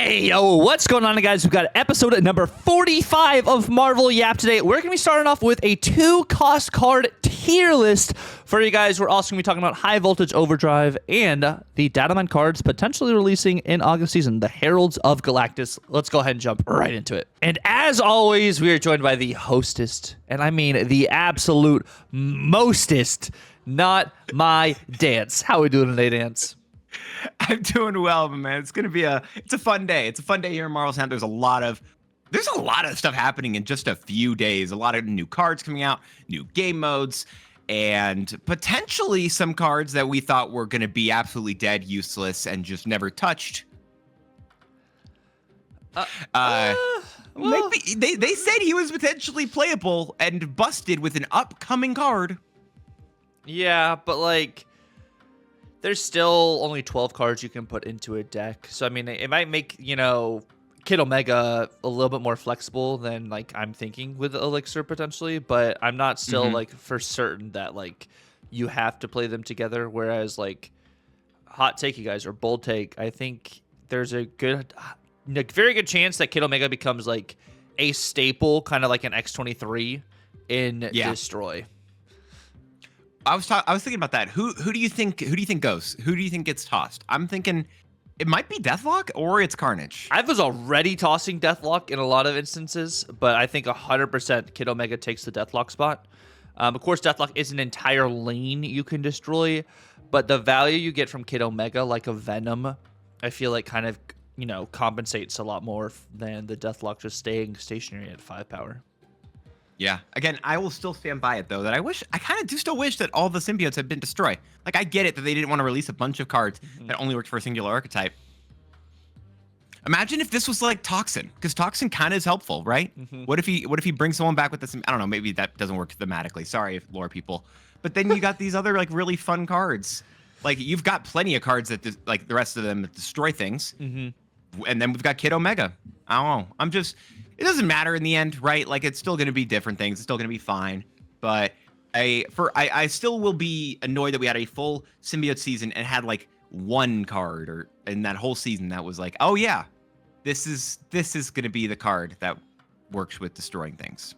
Hey, yo, what's going on, guys? We've got episode number 45 of Marvel Yap today. We're going to be starting off with a 2-cost card tier list for you guys. We're also going to be talking about High Voltage Overdrive and the data mine cards potentially releasing in August season, the Heralds of Galactus. Let's go ahead and jump right into it. And as always, we are joined by the hostess, and I mean the absolute mostest, not my Dance. How are we doing today, Dance? I'm doing well, man. It's a fun day. It's a fun day here in Marvel's Hand. There's a lot of stuff happening in just a few days. A lot of new cards coming out, new game modes, and potentially some cards that we thought were going to be absolutely dead, useless, and just never touched. Maybe they said he was potentially playable and busted with an upcoming card. Yeah, but like, there's still only 12 cards you can put into a deck. So, I mean, it might make, Kid Omega a little bit more flexible than, like, I'm thinking with Elixir potentially. But I'm not still, like, for certain that, like, you have to play them together. Whereas, like, hot take, you guys, or bold take, I think there's a very good chance that Kid Omega becomes, like, a staple, kind of like an X-23 in Destroy. I was thinking about that. Who do you think goes? Who do you think gets tossed? I'm thinking it might be Deathlock or it's Carnage. I was already tossing Deathlock in a lot of instances, but I think 100% Kid Omega takes the Deathlock spot. Of course, Deathlock is an entire lane you can destroy, but the value you get from Kid Omega, like a Venom, I feel like kind of, compensates a lot more than the Deathlock just staying stationary at 5 power. Yeah. Again, I will still stand by it, though, that I kind of do still wish that all the symbiotes had been destroyed. Like, I get it that they didn't want to release a bunch of cards that only worked for a singular archetype. Imagine if this was like Toxin, because Toxin kind of is helpful, right? What if he brings someone back with this? I don't know, maybe that doesn't work thematically. Sorry, lore people. But then you got these other, like, really fun cards. Like, you've got plenty of cards that, like, the rest of them destroy things. And then we've got Kid Omega. I don't know. It doesn't matter in the end, right? Like, it's still going to be different things. It's still going to be fine. But I still will be annoyed that we had a full symbiote season and had like one card in that whole season that was like, oh yeah, this is going to be the card that works with destroying things.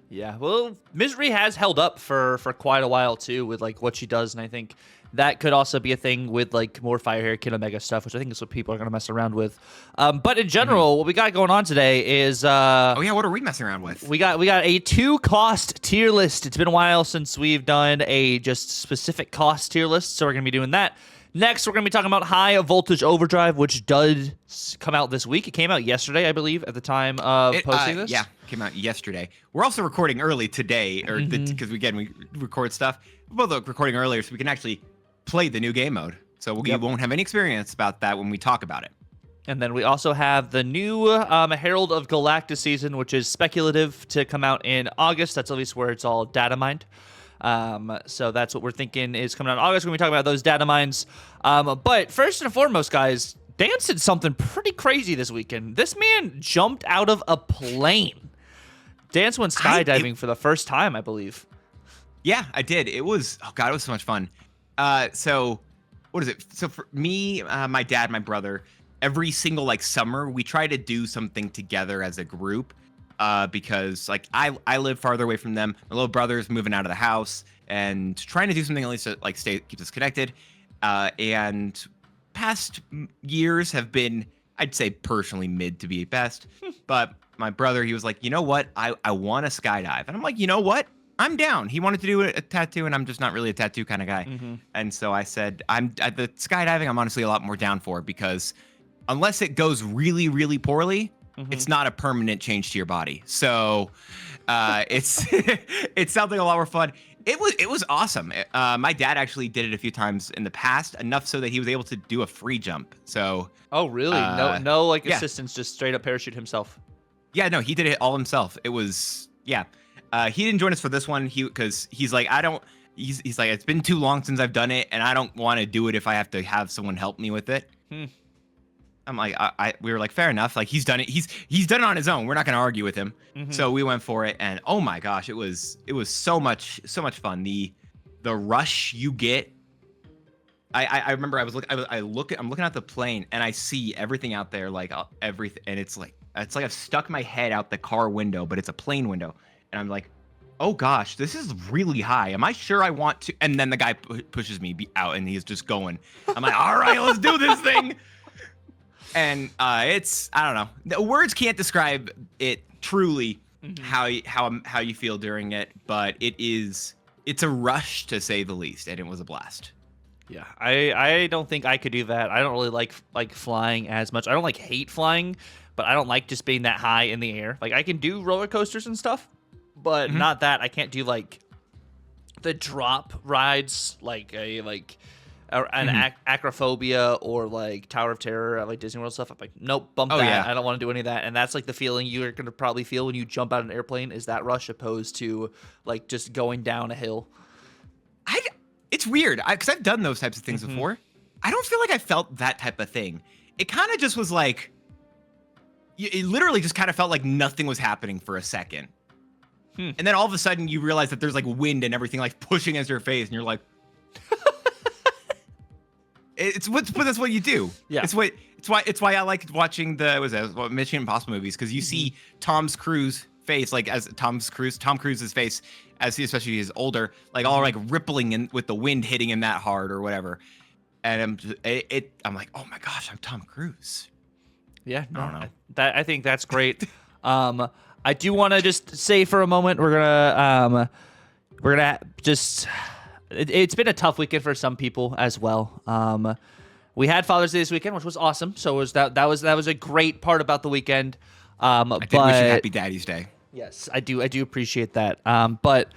Yeah, well, Misery has held up for quite a while too with like what she does, and I think that could also be a thing with like more Fire Hair Kid Omega stuff, which I think is what people are going to mess around with. But in general, what we got going on today is what are we messing around with? We got a 2-cost tier list. It's been a while since we've done a just specific cost tier list, so we're going to be doing that. Next, we're going to be talking about High Voltage Overdrive, which does come out this week. It came out yesterday, I believe, at the time of posting this. Yeah, came out yesterday. We're also recording early today, because we record stuff. We're both recording earlier, so we can actually play the new game mode. So we won't have any experience about that when we talk about it. And then we also have the new Herald of Galactus season, which is speculative to come out in August. That's at least where it's all data mined. So that's what we're thinking is coming out in August when we talk about those data mines. But first and foremost, guys, Dance did something pretty crazy this weekend. This man jumped out of a plane. Dance went skydiving for the first time, I believe. Yeah, I did. It was so much fun. So what is it? So for me, my dad, my brother, every single like summer, we try to do something together as a group. Because like I live farther away from them. My little brother's moving out of the house and trying to do something at least to like keep us connected. And past years have been, I'd say personally mid to be best. But my brother, he was like, you know what? I want to skydive. And I'm like, you know what? I'm down. He wanted to do a tattoo, and I'm just not really a tattoo kind of guy. And so I said, I'm at the skydiving. I'm honestly a lot more down for, because unless it goes really, really poorly, it's not a permanent change to your body. So it sounds like a lot more fun. It was awesome. My dad actually did it a few times in the past, enough so that he was able to do a free jump. So oh really? No like assistance, just straight up parachute himself. Yeah, no, he did it all himself. It was he didn't join us for this one. Because he's like, he's like, it's been too long since I've done it, and I don't want to do it if I have to have someone help me with it. I'm like, we were like, fair enough. Like, he's done it. He's done it on his own. We're not going to argue with him. So we went for it, and oh my gosh, it was so much fun. The rush you get I remember I'm looking at the plane and I see everything out there, like everything, and it's like I've stuck my head out the car window, but it's a plane window, and I'm like, oh gosh, this is really high. Am I sure I want to? And then the guy pushes me out, and he's just going. I'm like, all right, let's do this thing. And it's, I don't know, the words can't describe it truly, how you feel during it, but it's a rush to say the least, and it was a blast. Yeah, I don't think I could do that. I don't really like flying as much. I don't hate flying, but I don't like just being that high in the air. Like I can do roller coasters and stuff, but not that. I can't do like the drop rides, like an acrophobia or like Tower of Terror at like Disney World stuff. I'm like, nope, bump that. Yeah. I don't want to do any of that. And that's like the feeling you're gonna probably feel when you jump out of an airplane, is that rush, opposed to like just going down a hill. It's weird, because I've done those types of things before. I don't feel like I felt that type of thing. It kind of just was like, it literally just kind of felt like nothing was happening for a second. And then all of a sudden you realize that there's like wind and everything like pushing against your face, and you're like, that's what you do. Yeah. It's why I like watching the Mission Impossible movies, because you see Tom Cruise's face, like as Tom Cruise's face, especially he's older, like all like rippling in with the wind hitting him that hard or whatever. And I'm like, oh my gosh, I'm Tom Cruise. Yeah, no, I don't know. I think that's great. I do want to just say for a moment, we're gonna just. It's been a tough weekend for some people as well. We had Father's Day this weekend, which was awesome. So that was a great part about the weekend. I did wish you Happy Daddy's Day. Yes, I do appreciate that. But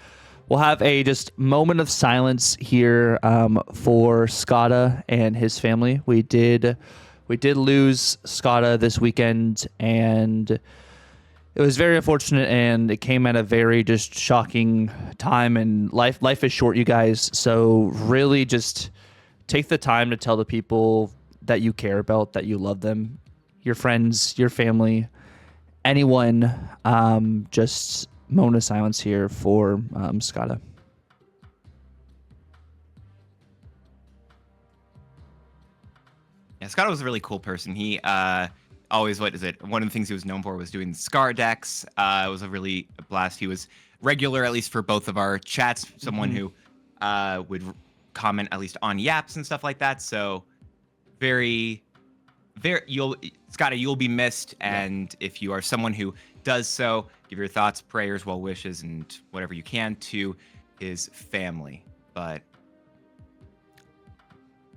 we'll have a just moment of silence here for Skada and his family. We did lose Skada this weekend, and it was very unfortunate, and it came at a very just shocking time. And life is short, you guys. So really, just take the time to tell the people that you care about, that you love them, your friends, your family, anyone. Just moment of silence here for Skada. Yeah, Skada was a really cool person. He always, one of the things he was known for was doing Scar decks. It was a really blast. He was regular, at least for both of our chats, someone who would comment at least on yaps and stuff like that. So very, Skada, you'll be missed. And if you are someone who does so, give your thoughts, prayers, well wishes, and whatever you can to his family. But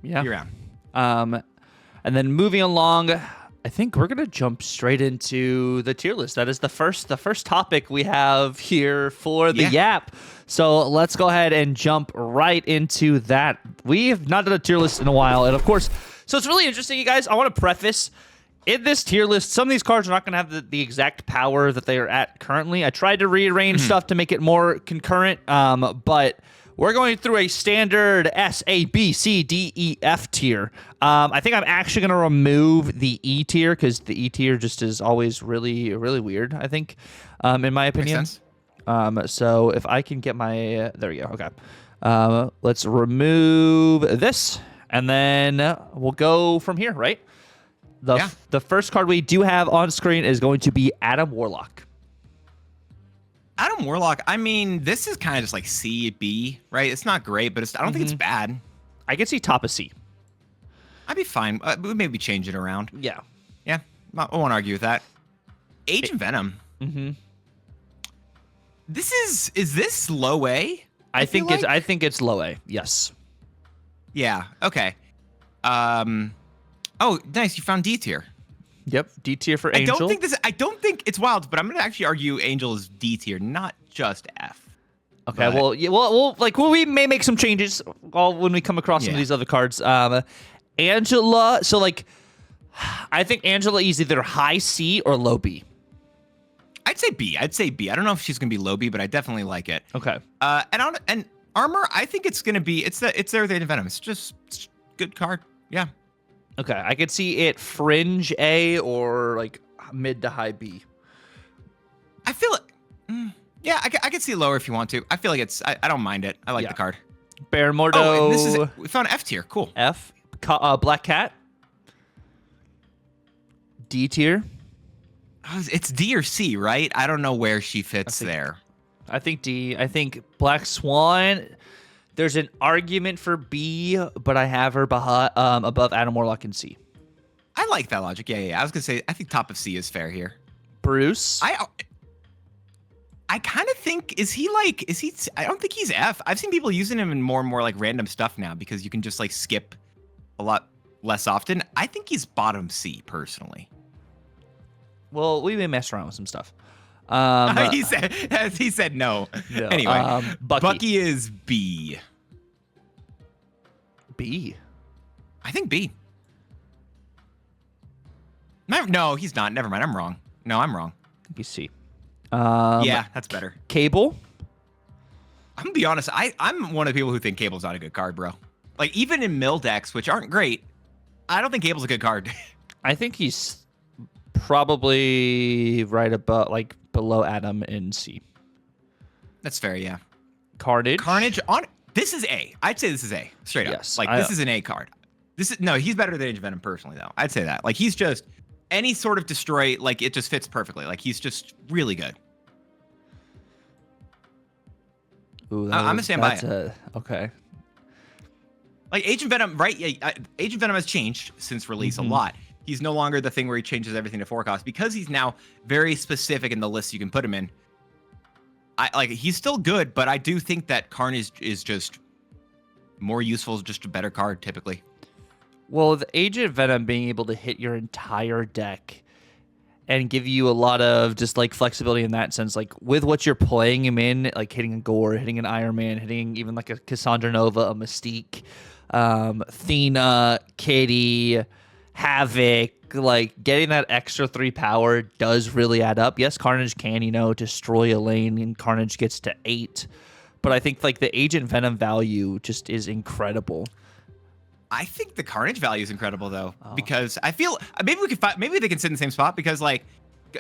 yeah, be around. And then moving along, I think we're gonna jump straight into the tier list. That is the first topic we have here for the Yap. So let's go ahead and jump right into that. We have not done a tier list in a while, and of course, so it's really interesting, you guys. I want to preface, in this tier list, some of these cards are not going to have the exact power that they are at currently. I tried to rearrange stuff to make it more concurrent, but we're going through a standard S, A, B, C, D, E, F tier. I think I'm actually going to remove the E tier, because the E tier just is always really, really weird, I think, in my opinion. Makes sense. So if I can get my... there we go. Okay. Let's remove this, and then we'll go from here, right? The first card we do have on screen is going to be Adam Warlock. Adam Warlock, I mean, this is kind of just like C, B, right? It's not great, but I don't think it's bad. I could see top of C. I'd be fine. We maybe change it around. Yeah. Yeah, I won't argue with that. Agent Venom. Is this low A? I think it's low A. Yes. Yeah. Okay. Oh, nice. You found D tier. Yep, D tier for Angel. I don't think it's wild, but I'm gonna actually argue Angel is D tier, not just F. Okay, we may make some changes when we come across some of these other cards. Angela, so I think Angela is either high C or low B. I'd say B. I don't know if she's gonna be low B, but I definitely like it. Okay. And Armor, I think it's gonna be it's there with Agent Venom. It's just good card. Yeah. Okay, I could see it fringe A or like mid to high B. I feel it. Yeah, I could see it lower if you want to. I feel like I don't mind it. I like the card. Baramordo. Oh, and this is we found F tier. Cool. F. Black Cat. D tier. Oh, it's D or C, right? I don't know where she fits there. I think D. I think Black Swan. There's an argument for B, but I have her above Adam Warlock in C. I like that logic. Yeah. I was gonna say I think top of C is fair here. Bruce. I kind of think is he? I don't think he's F. I've seen people using him in more and more like random stuff now because you can just like skip a lot less often. I think he's bottom C personally. Well, we may mess around with some stuff. He said no. Anyway, Bucky is B. B. I think B. No, he's not. Never mind. I'm wrong. No, I'm wrong. I think he's C. Yeah, that's better. Cable. I'm gonna be honest. I'm one of the people who think Cable's not a good card, bro. Like even in mill decks, which aren't great, I don't think Cable's a good card. I think he's probably right above, like below Adam in C. That's fair, yeah. Carnage. This is A. I'd say this is A. Straight up. Yes, Like this is an A card. He's better than Age of Venom personally though. I'd say that. Like he's just any sort of destroy, like it just fits perfectly. Like he's just really good. Ooh, I'm gonna stand by it. Okay. Like Age of Venom, right? Yeah, Age of Venom has changed since release a lot. He's no longer the thing where he changes everything to 4 cost because he's now very specific in the list you can put him in. He's still good, but I do think that Carnage is just more useful, just a better card typically. Well, the Agent Venom being able to hit your entire deck and give you a lot of just like flexibility in that sense, like with what you're playing him in, like hitting a Gore, hitting an Iron Man, hitting even like a Cassandra Nova, a Mystique, Thena, Kitty, Havoc, like getting that extra 3 power does really add up. Yes, Carnage can, destroy a lane, and Carnage gets to 8, but I think like the Agent Venom value just is incredible. I think the Carnage value is incredible though, because I feel maybe they can sit in the same spot because like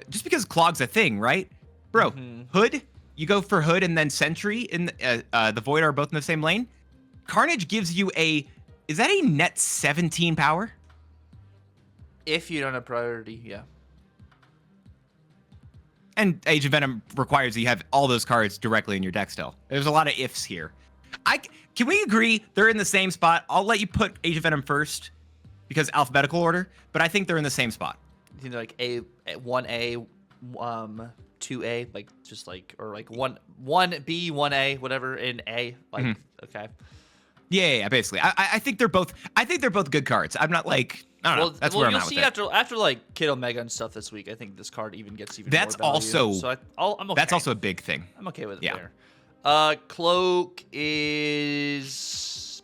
just because Clog's a thing, right, bro? Hood, you go for Hood and then Sentry in the Void are both in the same lane. Carnage gives you is that a net 17 power? If you don't have priority, yeah. And Age of Venom requires that you have all those cards directly in your deck still. There's a lot of ifs here. Can we agree they're in the same spot? I'll let you put Age of Venom first because alphabetical order, but I think they're in the same spot. You think like 1A, 2A, like just like, or like 1B, 1A, whatever in A, like okay. Yeah, basically. I think they're both. I think they're both good cards. I'm not like. I don't know. That's where I'm at with it. You'll see after like Kid Omega and stuff this week. I think this card even gets even. That's more value. also. So I'm okay. That's also a big thing. I'm okay with it there. Cloak is.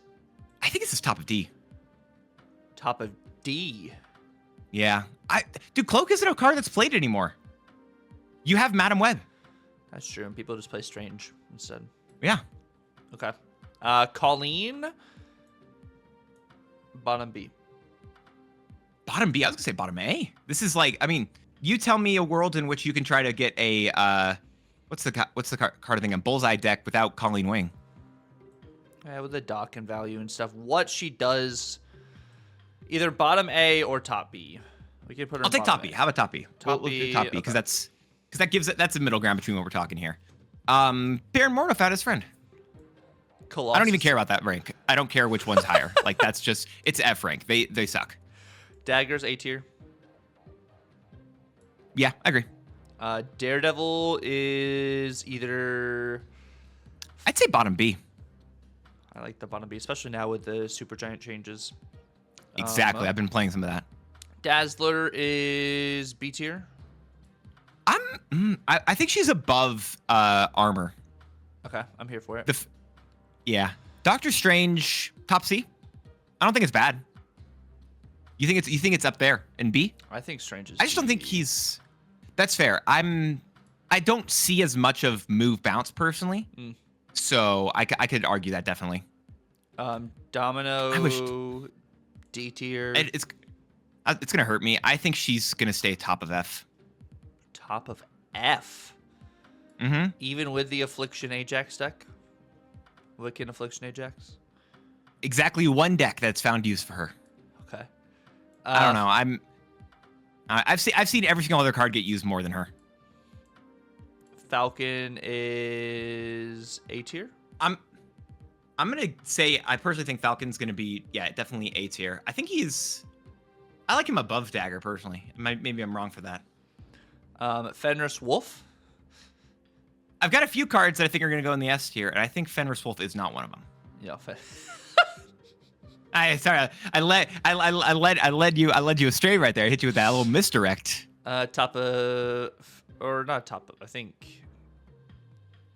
I think it's his top of D. Top of D. Yeah. Dude, Cloak isn't a card that's played anymore. You have Madam Web. That's true, and people just play Strange instead. Yeah. Okay. Colleen. Bottom B. Bottom B? I was gonna say bottom A. This is like, I mean, you tell me a world in which you can try to get a what's the card thing? A Bullseye deck without Colleen Wing. Yeah, with the dock and value and stuff. What she does, either bottom A or top B. We can put her. I'll take top B. How about top B? Top we'll B. Do top B because that's a middle ground between what we're talking here. Baron Mordo found his friend. Colossus. I don't even care about that rank. I don't care which one's higher. Like that's just it's F rank. They suck. Daggers A tier. Yeah, I agree. Daredevil is either. I'd say bottom B. I like the bottom B, especially now with the super giant changes. Exactly. I've been playing some of that. Dazzler is B tier. I think she's above armor. Okay, I'm here for it. Yeah. Doctor Strange, top C. I don't think it's bad. You think it's up there in B? I think Strange is. I just don't think he's. That's fair. I don't see as much of move bounce personally, so I could argue that definitely. Domino. D tier. It's gonna hurt me. I think she's gonna stay top of F. Top of F. Mm-hmm. Even with the Affliction Ajax deck. Wiccan Affliction Ajax. Exactly one deck that's found use for her. Okay. I don't know. I've seen every single other card get used more than her. Falcon is A tier. I'm gonna say I personally think Falcon's gonna be definitely A tier. I like him above Dagger personally. Maybe I'm wrong for that. Fenris Wolf. I've got a few cards that I think are gonna go in the S tier, and I think Fenris Wolf is not one of them. Yeah. I led you astray right there. I hit you with that little misdirect. Top of, or not top of, I think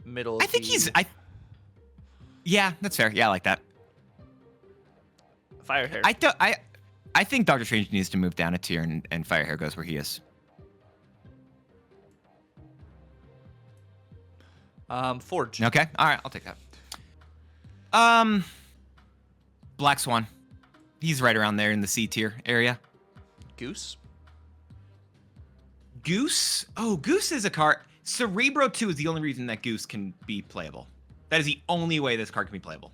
middle. I think yeah, that's fair. Yeah, I like that. Firehair. I think Doctor Strange needs to move down a tier, and Firehair goes where he is. Forge. Okay. All right, I'll take that. Black Swan. He's right around there in the C tier area. Goose. Goose? Oh, Goose is a card. Cerebro 2 is the only reason that Goose can be playable. That is the only way this card can be playable.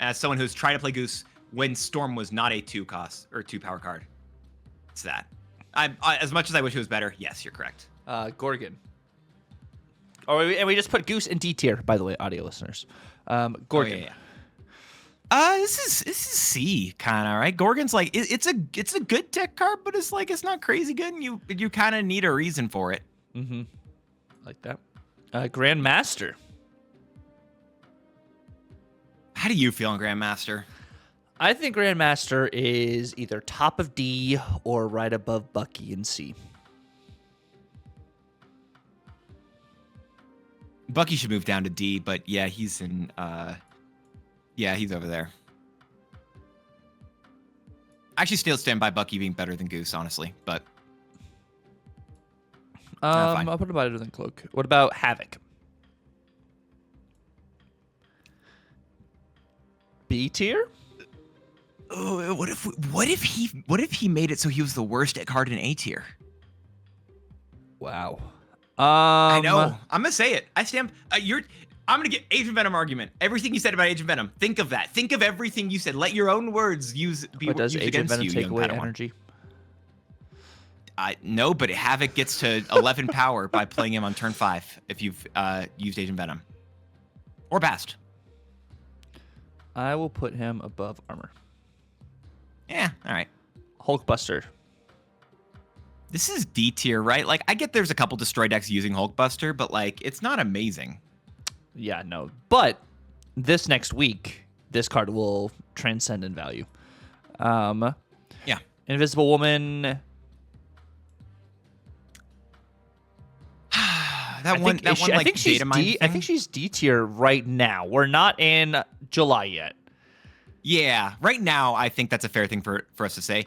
As someone who's tried to play Goose when Storm was not a 2 cost or 2 power card. It's that. As much as I wish it was better, yes, you're correct. Gorgon. And we just put Goose in D tier, by the way, audio listeners. Gorgon. Oh, yeah. This is C kind of right. Gorgon's like it's a good tech card, but it's not crazy good, and you kind of need a reason for it. Mm-hmm. Like that. Grandmaster. How do you feel on Grandmaster? I think Grandmaster is either top of D or right above Bucky in C. Bucky should move down to D, but yeah, he's in. Yeah, he's over there. I actually still stand by Bucky being better than Goose, honestly, but. I'll put it better than Cloak. What about Havoc? B tier? Oh, what if he made it so he was the worst card in A tier? Wow. I know. I'm gonna say it. I stand. I'm gonna get Agent Venom argument. Everything you said about Agent Venom. Think of that. Think of everything you said. Let your own words be used does Agent against Venom you. Take away Padawan. energy. No, but Havoc gets to 11 power by playing him on turn 5 if you've used Agent Venom or Bast. I will put him above armor. Yeah. All right. Hulkbuster. This is D tier, right? Like, I get there's a couple destroy decks using Hulkbuster, but like, it's not amazing. Yeah, no. But this next week, this card will transcend in value. Yeah. Invisible Woman. I think she's D tier right now. We're not in July yet. Yeah, right now I think that's a fair thing for us to say.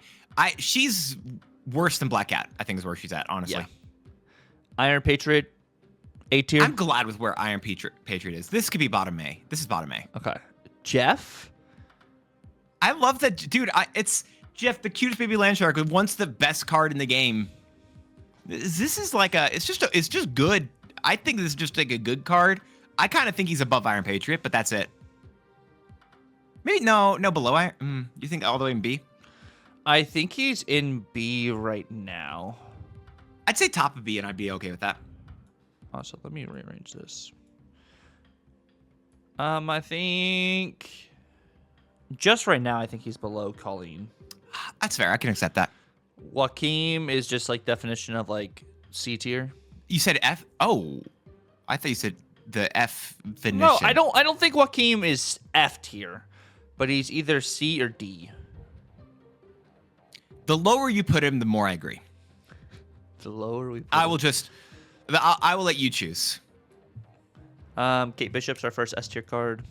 She's worse than Black Cat, I think is where she's at, honestly. Yeah. Iron Patriot, A tier. I'm glad with where Iron Patriot is. This could be bottom A. This is bottom A. Okay. Jeff. I love that, dude. It's Jeff, the cutest baby land shark, once the best card in the game. This is like it's just good. I think this is just like a good card. I kind of think he's above Iron Patriot, but that's it. Maybe no below Iron. You think all the way in B? I think he's in B right now. I'd say top of B, and I'd be okay with that. Also, let me rearrange this. I think just right now, I think he's below Colleen. That's fair. I can accept that. Joaquin is just like definition of like C tier. You said F? Oh, I thought you said the F definition. No, I don't think Joaquin is F tier, but he's either C or D. The lower you put him, the more I agree. The lower we put I him. I will let you choose. Kate Bishop's our first S tier card.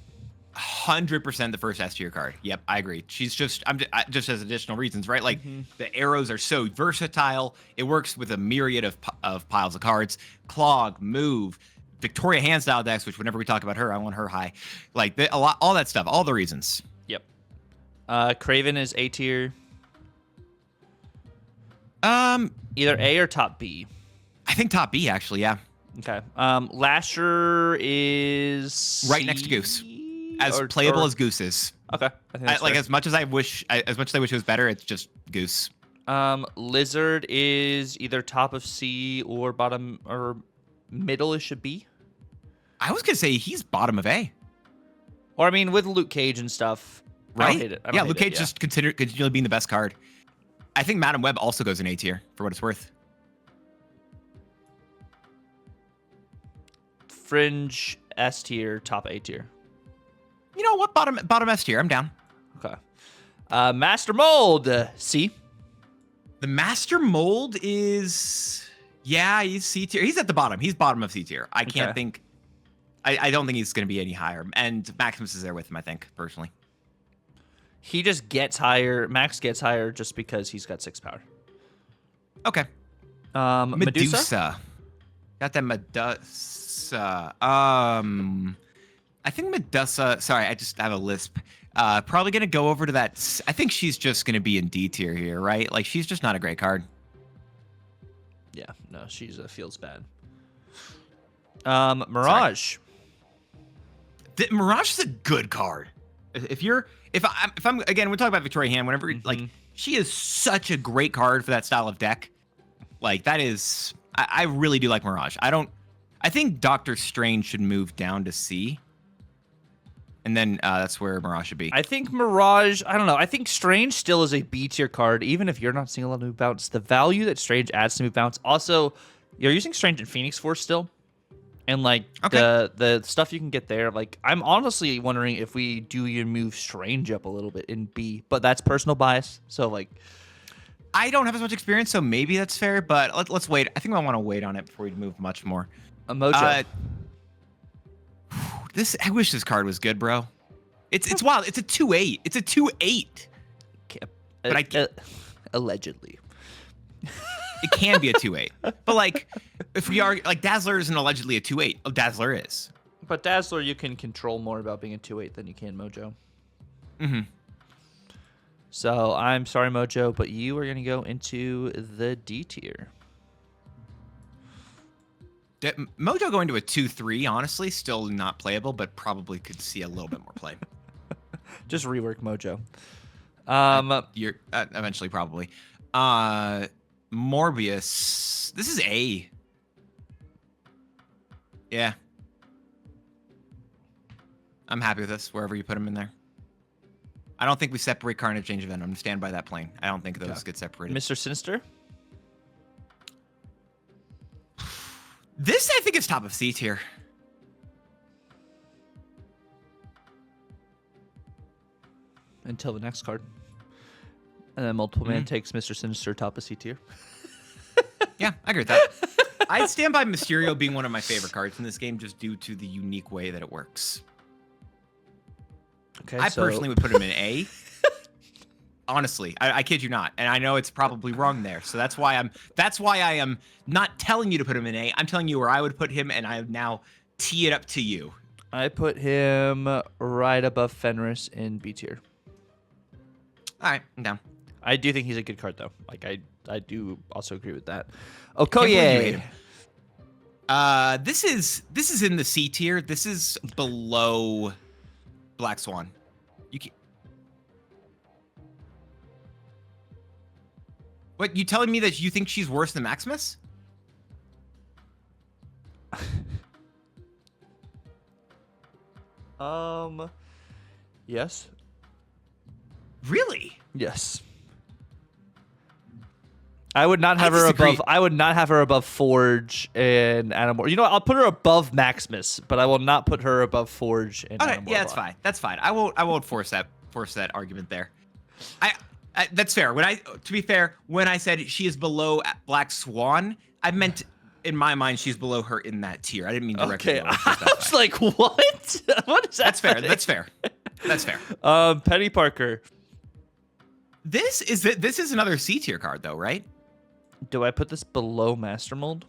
100% the first S tier card. Yep, I agree. She's just just as additional reasons, right? Like the arrows are so versatile. It works with a myriad of piles of cards. Clog, move, Victoria hand style decks, which whenever we talk about her, I want her high. Like all that stuff, all the reasons. Yep. Craven is A tier. Either A or top B. I think top B actually, yeah. Okay. Lasher is right next to Goose. as playable as Goose is. Okay, I think that's like fair. as much as I wish it was better, it's just Goose. Lizard is either top of C or bottom or middle-ish of B. I was gonna say he's bottom of A. Or I mean, with Luke Cage and stuff, Right? I don't hate it. I don't hate Luke Cage it, just continually being the best card. I think Madam Web also goes in A tier for what it's worth. Fringe S tier, top A tier. You know what? Bottom S tier. I'm down. Okay. Master Mold C. The Master Mold is he's C tier. He's at the bottom. He's bottom of C tier. I can't think. I don't think he's going to be any higher. And Maximus is there with him, I think, personally. He just gets higher. Max gets higher just because he's got 6 power. Okay. Medusa? Got that Medusa. I think Medusa. Sorry, I just have a lisp. Probably going to go over to that. I think she's just going to be in D tier here, right? Like, she's just not a great card. Yeah, no, she's feels bad. Mirage. Mirage is a good card. If I'm again, we're talking about Victoria Hand. Whenever like she is such a great card for that style of deck. Like that is, I really do like Mirage. I think Doctor Strange should move down to C. And then that's where Mirage should be. I think Mirage, I don't know. I think Strange still is a B tier card, even if you're not seeing a lot of move bounce. The value that Strange adds to move bounce. Also, you're using Strange in Phoenix Force still. And like the stuff you can get there, like I'm honestly wondering if we do you move Strange up a little bit in B, but that's personal bias. So like, I don't have as much experience, so maybe that's fair. But let's wait. I think I want to wait on it before we move much more. Mojo. I wish this card was good, bro. It's wild. It's a 2/8. It's a 2/8. But allegedly. It can be a 2/8. But like, if we are like Dazzler isn't allegedly a 2/8. Oh, Dazzler is. But Dazzler, you can control more about being a 2/8 than you can Mojo. Mm-hmm. So I'm sorry, Mojo, but you are gonna go into the D tier. Mojo going to a 2/3, honestly, still not playable, but probably could see a little bit more play. Just rework Mojo. You're eventually probably. Morbius. This is A. Yeah. I'm happy with this, wherever you put him in there. I don't think we separate Carnage, Change of Venom. Stand by that plane. I don't think those get separated. Mr. Sinister? This, I think, is top of C tier. Until the next card. And then Multiple Man takes Mr. Sinister top of C tier. Yeah, I agree with that. I stand by Mysterio being one of my favorite cards in this game just due to the unique way that it works. Okay, I personally would put him in A. Honestly, I kid you not. And I know it's probably wrong there. So that's why I am not telling you to put him in A. I'm telling you where I would put him, and I now tee it up to you. I put him right above Fenris in B tier. All right, I'm down. I do think he's a good card, though. Like, I do also agree with that. Can't believe you hate Okoye. him. This is in the C tier. This is below Black Swan. You can't. What, you telling me that you think she's worse than Maximus? Yes. Really? Yes. I would not have her disagree. above. I would not have her above Forge and Animal. You know what? I'll put her above Maximus, but I will not put her above Forge and Okay, Animal. yeah, that's fine. That's fine. I won't force that argument there. I that's fair. To be fair, when I said she is below Black Swan, I meant in my mind she's below her in that tier. I didn't mean directly. Okay, I was like, what? What is that? That's fair. That's fair. That's fair. Penny Parker. This is another C tier card though, right? Do I put this below Master Mold?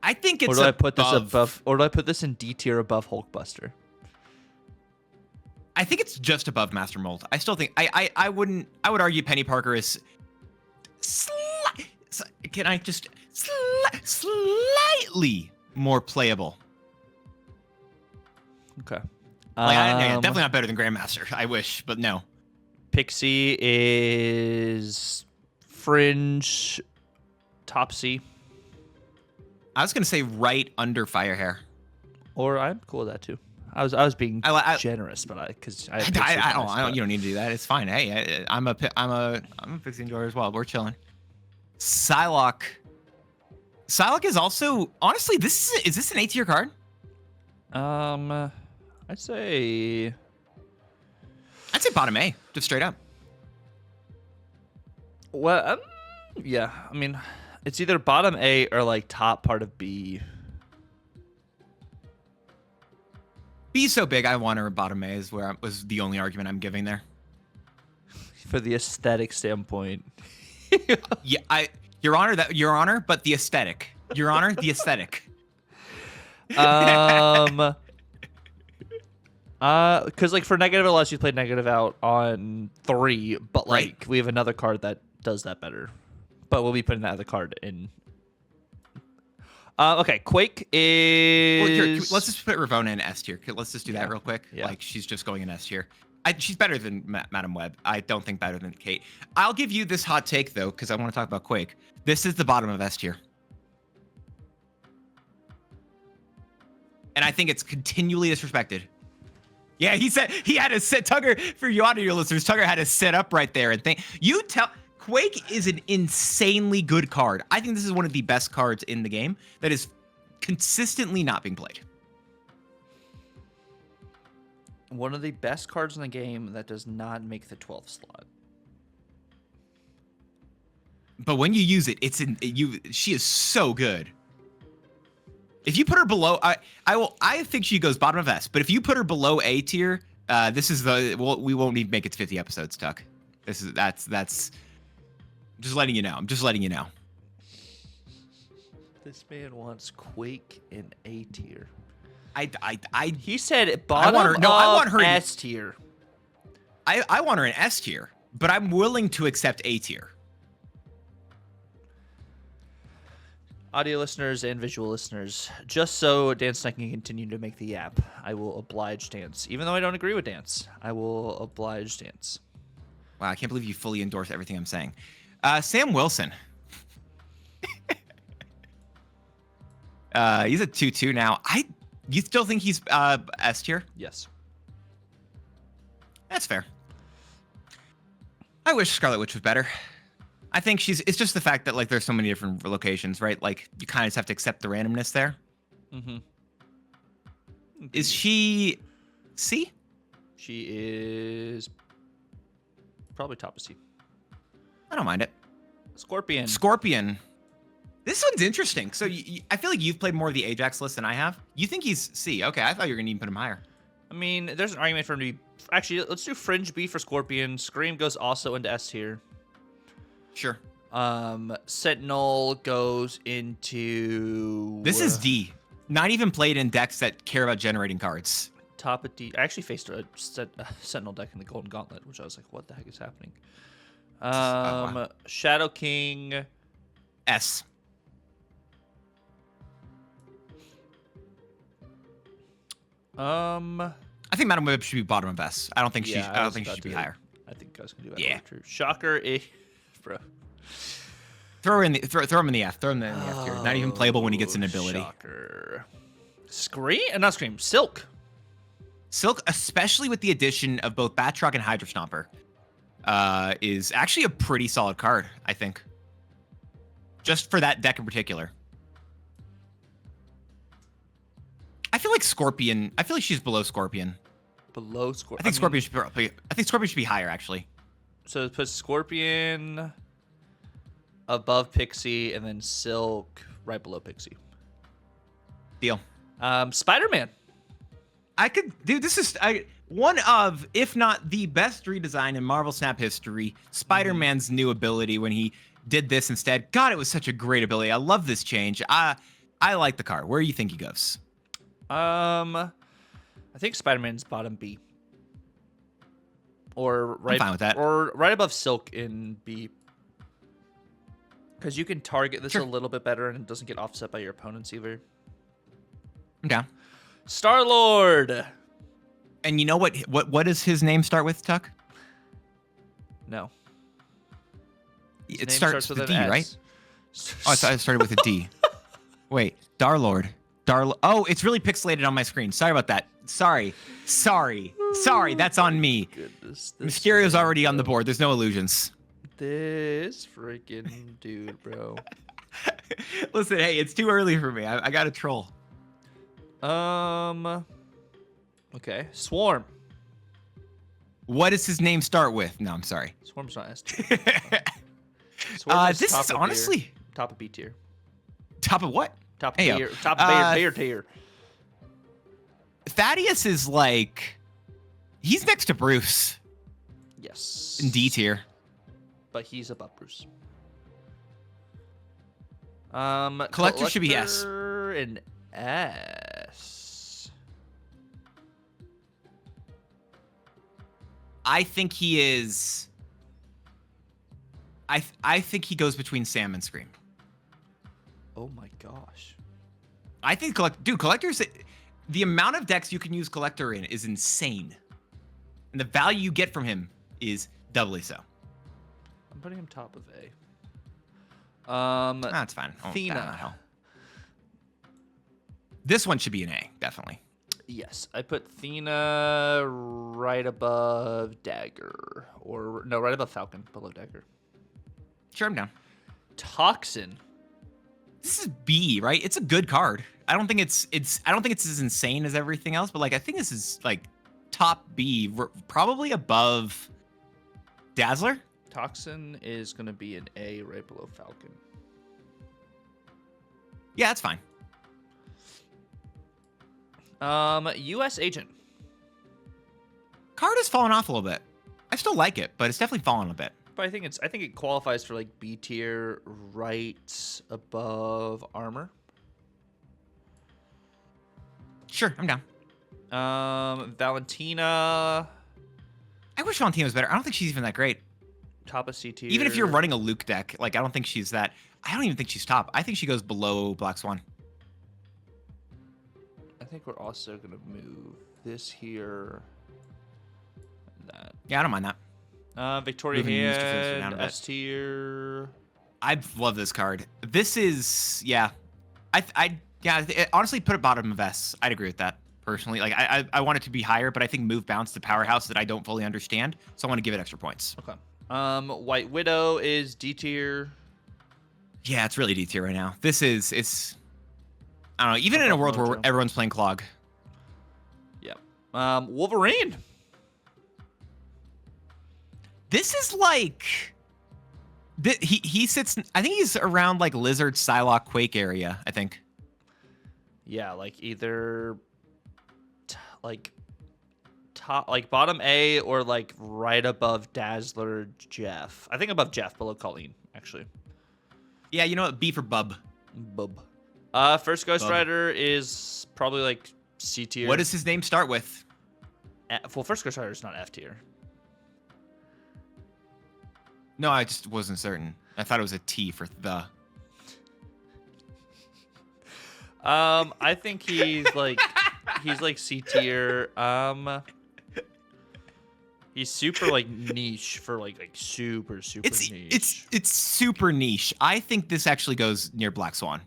I think it's Or do I put this above? Or do I put this in D tier above Hulkbuster? I think it's just above Master Mold. I still think I would argue Penny Parker is slightly more playable. Okay. Definitely not better than Grandmaster. I wish, but no. Pixie is Fringe, top C. I was gonna say right under Firehair. Or I'm cool with that too. I was being generous, but I don't. You don't need to do that. It's fine. Hey, I'm a Pixie enjoyer as well. We're chilling. Psylocke. Psylocke is also honestly. Is this an A tier card? I'd say bottom A, just straight up. Well, yeah. I mean, it's either bottom A or like top part of B. B is so big, I want her at bottom A. Is was the only argument I'm giving there. For the aesthetic standpoint. Yeah, Your Honor, but the aesthetic. Your Honor, the aesthetic. Because like for negative unless you played negative out on 3, but like we have another card that does that better. But we'll be putting that other card in. Okay, Quake is. Well, here, let's just put Ravonna in S tier. Let's just do that real quick. Yeah. Like she's just going in S tier. She's better than Madam Web. I don't think better than Kate. I'll give you this hot take though, because I want to talk about Quake. This is the bottom of S tier. And I think it's continually disrespected. Yeah, he said he had to sit Tugger for you audio listeners. Tugger had to sit up right there and think. Quake is an insanely good card. I think this is one of the best cards in the game that is consistently not being played. One of the best cards in the game that does not make the 12th slot. But when you use it, she is so good. If you put her below, I think she goes bottom of S. But if you put her below A tier, we won't even make it to 50 episodes, Tuck. That's just letting you know. I'm just letting you know. This man wants Quake in A tier. He said bottom I want her S tier. I want her in S tier, but I'm willing to accept A tier. Audio listeners and visual listeners, just so Dance and I can continue to make the yap, I will oblige Dance. Even though I don't agree with Dance, I will oblige Dance. Wow, I can't believe you fully endorse everything I'm saying. Sam Wilson. He's a 2-2 now. You still think he's S tier? Yes. That's fair. I wish Scarlet Witch was better. I think it's just the fact that like there's so many different locations, right? Like you kind of just have to accept the randomness there. Mm-hmm. Is she C? She is probably top of C. I don't mind it. Scorpion. This one's interesting. So I feel like you've played more of the Ajax list than I have. You think he's C? Okay, I thought you were gonna even put him higher. I mean, there's an argument for him to be. Actually, let's do Fringe B for Scorpion. Scream goes also into S tier. Sure. Sentinel goes into. This is D. Not even played in decks that care about generating cards. Top of D. I actually faced a Sentinel deck in the Golden Gauntlet, which I was like, what the heck is happening? Wow. Shadow King. S. I think Madam Web should be bottom of S. I don't think she should be higher. I think I was gonna do that. True. Shocker A, bro. Throw him in the F. Throw him in the F tier. Not even playable when he gets an ability. Shocker. Not Scream. Silk. Silk, especially with the addition of both Batroc and Hydra Stomper, is actually a pretty solid card, I think. Just for that deck in particular. I feel like Scorpion. I feel like she's below Scorpion. Below Scorpion. I think Scorpion should be higher, actually. So it puts Scorpion above Pixie, and then Silk right below Pixie. Deal. Spider-Man. This is one of, if not the best redesign in Marvel Snap history. Spider-Man's new ability when he did this instead. God, it was such a great ability. I love this change. I like the card. Where do you think he goes? I think Spider-Man's bottom B. Or right, I'm fine with that. Or right above Silk in B. Because you can target this a little bit better and it doesn't get offset by your opponents either. I'm down. Star-Lord. And you know what does his name start with, Tuck? No. His It name starts with a an D, S. right? Oh, I thought it started with a D. Wait, Darlord. Oh, it's really pixelated on my screen. Sorry about that. Sorry. That's on me. Goodness, Mysterio's already on the board. There's no illusions. This freaking dude, bro. Listen, hey, it's too early for me. I got to troll. Okay. Swarm. What does his name start with? No, I'm sorry. Swarm's not S tier. Swarm this is honestly top of B tier. top of what? Top of tier. Top of Bayer tier. Thaddeus is like, he's next to Bruce Yes. in D tier. But he's above Bruce. Collector should be S. An S. I think he is. I think he goes between Sam and Scream. Oh my gosh. I think Collector's, the amount of decks you can use Collector in is insane, and the value you get from him is doubly so. I'm putting him top of A. That's fine. Athena. Hell. This one should be an A, definitely. Yes, I put Athena right above Dagger, or no, right above Falcon, below Dagger. Sure, I'm down. Toxin. This is B, right? It's a good card. I don't think it's as insane as everything else, but like I think this is like top B, probably above Dazzler. Toxin is going to be an A right below Falcon. Yeah, that's fine. U.S. Agent. Card has fallen off a little bit. I still like it, but it's definitely fallen a bit. But I think it qualifies for like B tier right above Armor. Sure, I'm down. Valentina. I wish Valentina was better. I don't think she's even that great. Top of C tier. Even if you're running a Luke deck, like I don't think she's that. I don't even think she's top. I think she goes below Black Swan. I think we're also gonna move this here. And that. Yeah, I don't mind that. Victoria Moving Mr. Finster down Hand, a bit. S tier. I love this card. This is, yeah. Honestly, put it bottom of S. I'd agree with that personally. Like I want it to be higher, but I think move bounce to powerhouse that I don't fully understand, so I want to give it extra points. Okay. White Widow is D tier. Yeah, it's really D tier right now. It's I don't know. Even in a world where everyone's playing Clog. Yeah. Wolverine. This is like, he sits. I think he's around like Lizard, Psylocke, Quake area. I think. Yeah, like either top, like bottom A, or like right above Dazzler, Jeff. I think above Jeff, below Colleen, actually. Yeah, you know what? B for Bub. Bub. First Ghost Rider is probably like C tier. What does his name start with? Well, First Ghost Rider is not F tier. No, I just wasn't certain. I thought it was a T for the. I think he's like C tier. He's super like niche for like super niche. It's super niche. I think this actually goes near Black Swan.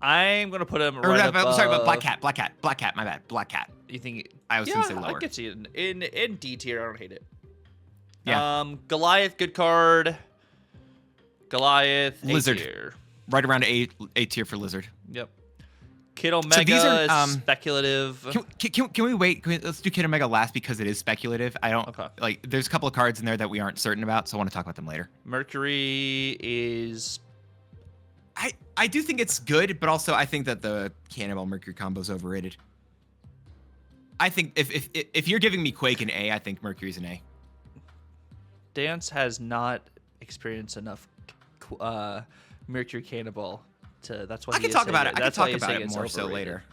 I'm gonna put him right above. Sorry, but Black Cat. My bad. Black Cat. You think? I was gonna say lower. I could see it in D tier. I don't hate it. Yeah. Goliath, good card. Goliath, Lizard. A tier. Right around A tier for Lizard. Yep. Kid Omega So these are, is speculative. Can we wait? Let's do Kid Omega last because it is speculative. I don't like. There's a couple of cards in there that we aren't certain about, so I want to talk about them later. Mercury is. I do think it's good, but also I think that the Cannonball Mercury combo is overrated. I think if you're giving me Quake an A, I think Mercury's an A. Dance has not experienced enough Mercury Cannonball to. That's why I can talk about it. I can talk about it more so later.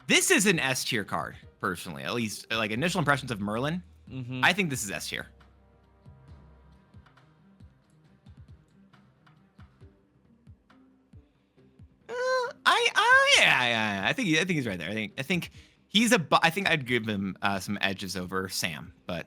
This is an S tier card, personally. At least like initial impressions of Merlin. Mm-hmm. I think this is S tier. I Yeah. I think he's right there. I think he's I think I'd give him some edges over Sam, but.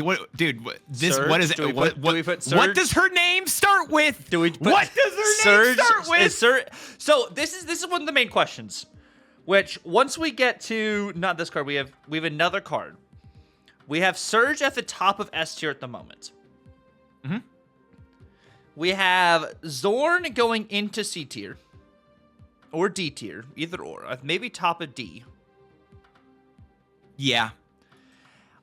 What, dude? Surge? What is it? What does her name start with? What does her name start with? So this is one of the main questions. Which once we get to not this card, we have another card. We have Surge at the top of S tier at the moment. Mm-hmm. We have Zorn going into C tier or D tier, either or. Maybe top of D. Yeah.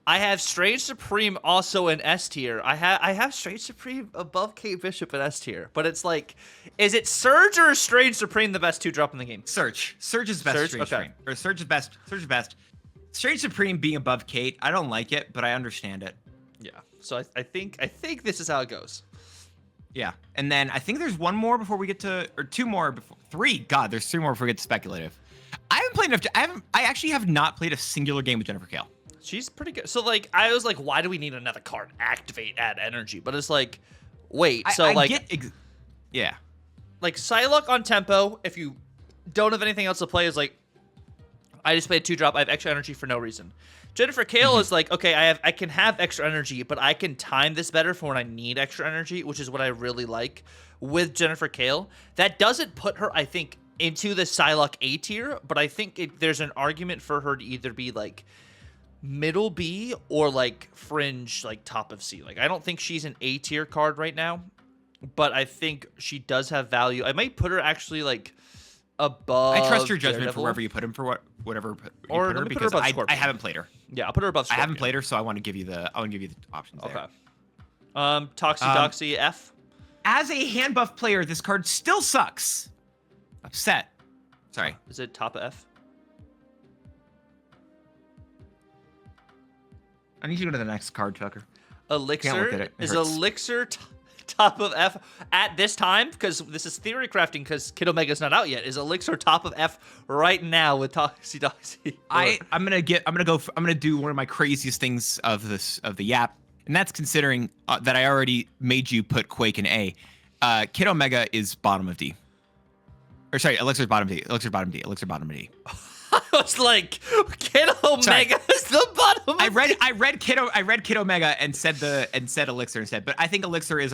I have Strange Supreme also in S tier. I have Strange Supreme above Kate Bishop in S tier, but it's like, is it Surge or Strange Supreme the best 2-drop in the game? Surge is best. Surge? Strange Okay. Supreme. Or Surge is best. Surge is best. Strange Supreme being above Kate, I don't like it, but I understand it. Yeah. So I think this is how it goes. Yeah, and then I think there's one more before we get to, or two more before, three. God, there's three more before we get to speculative. I haven't played enough. I actually have not played a singular game with Jennifer Kale. She's pretty good. So like, I was like, why do we need another card? Activate, add energy. But it's like, wait. So yeah. Like Psylocke on tempo. If you don't have anything else to play, is like, I just played 2-drop. I have extra energy for no reason. Jennifer Kale is like, okay, I can have extra energy, but I can time this better for when I need extra energy, which is what I really like with Jennifer Kale. That doesn't put her, I think, into the Psylocke A tier, but I think there's an argument for her to either be like middle B or like fringe, like top of C. Like, I don't think she's an A tier card right now, but I think she does have value. I might put her actually like above. I trust your judgment Daredevil. for wherever you put him, for whatever you Or put her, let me put her because above I Scorpion. haven't played her. Yeah, I'll put her above I Scorpion. haven't played her, so I want to give you the options there. Okay. Toxie F. As a hand buff player, this card still sucks. Upset. Sorry. Is it top of F? I need you to go to the next card, Tucker. Elixir. Can't look at it. It Is hurts. Elixir top of F at this time? Because this is theory crafting because Kid Omega's not out yet. Is Elixir top of F right now with Toxie? I'm gonna do one of my craziest things of the Yap, and that's considering that I already made you put Quake in A. Kid Omega is bottom of D. Or sorry, Elixir's bottom D. Elixir bottom D. Elixir bottom D. I was like, Kid Omega is the bottom. I read Kid Omega and said Elixir instead, but I think Elixir is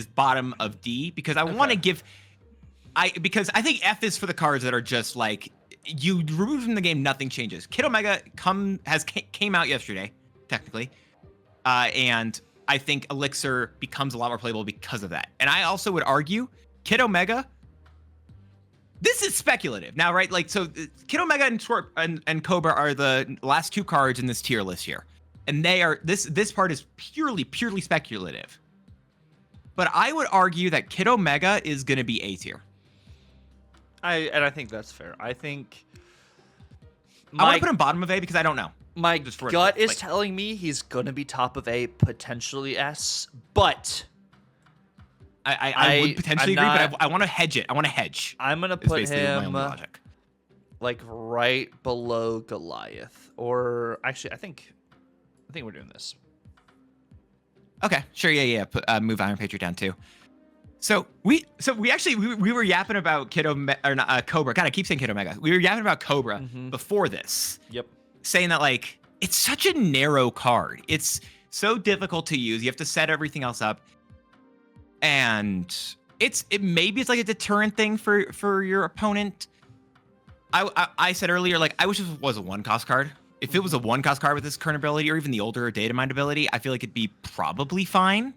bottom of D because I want to give because I think F is for the cards that are just like, you remove from the game, nothing changes. Kid Omega came out yesterday, technically, and I think Elixir becomes a lot more playable because of that. And I also would argue Kid Omega. This is speculative now, right? Like, so Kid Omega and Cobra are the last two cards in this tier list here. And they are, this part is purely speculative. But I would argue that Kid Omega is going to be A tier. I think that's fair. I think I want to put him bottom of A because I don't know. My gut is telling me he's going to be top of A, potentially S, but I would potentially agree, but I want to hedge it. I want to hedge. I'm going to put him like right below Goliath. Or actually, I think we're doing this. Okay, sure, yeah. Move Iron Patriot down too. So we were yapping about Cobra. God, I keep saying Kid Omega. We were yapping about Cobra before this. Yep. Saying that like it's such a narrow card. It's so difficult to use. You have to set everything else up. And maybe it's like a deterrent thing for your opponent. I said earlier, like, I wish it was a 1-cost card. If it was a 1-cost card with this current ability, or even the older data mine ability, I feel like it'd be probably fine.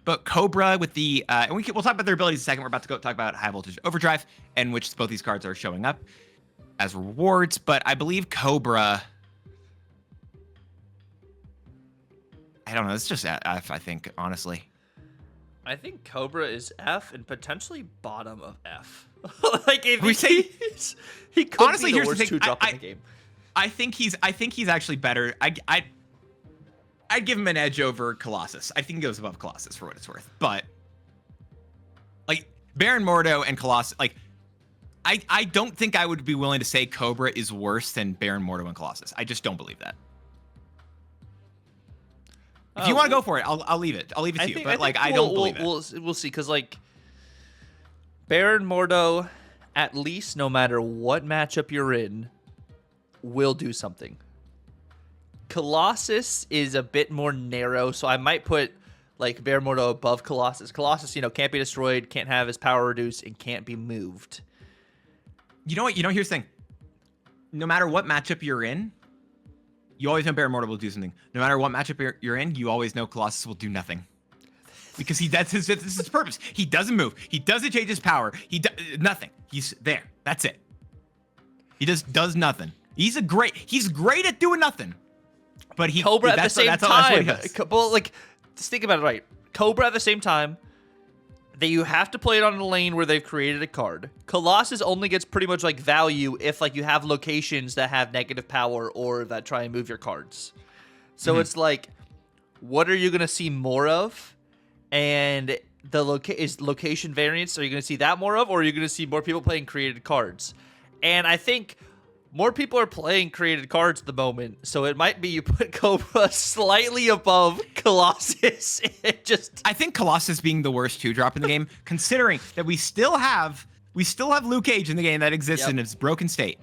But Cobra with the and we'll talk about their abilities in a second. We're about to go talk about High Voltage Overdrive, and which both these cards are showing up as rewards. But I believe Cobra, I don't know. It's just F, I think, honestly. I think Cobra is F and potentially bottom of F. Like, if he could honestly, be the here's worst the thing. 2-drop in the game. I think he's actually better. I'd give him an edge over Colossus. I think he goes above Colossus for what it's worth. But like Baron Mordo and Colossus, like I don't think I would be willing to say Cobra is worse than Baron Mordo and Colossus. I just don't believe that. If you want to go for it, I'll leave it. I'll leave it to you. But like, I don't believe it. We'll see, because like Baron Mordo, at least no matter what matchup you're in, will do something. Colossus is a bit more narrow, so I might put like Baron Mordo above Colossus. Colossus, can't be destroyed, can't have his power reduced, and can't be moved. You know what? Here's the thing. No matter what matchup you're in, you always know Baron Mordo will do something. No matter what matchup you're in, you always know Colossus will do nothing. Because that's his purpose. He doesn't move. He doesn't change his power. Nothing. He's there. That's it. He just does nothing. He's great at doing nothing. But Cobra at the same time. Well, like, just think about it right. Cobra at the same time. That you have to play it on a lane where they've created a card. Colossus only gets pretty much like value if like you have locations that have negative power or that try and move your cards. So it's like, what are you gonna see more of? And the location variance, are you gonna see that more of, or are you gonna see more people playing created cards? And I think more people are playing created cards at the moment, so it might be you put Cobra slightly above Colossus. I think Colossus being the worst 2-drop in the game, considering that we still have Luke Cage in the game that exists in its broken state.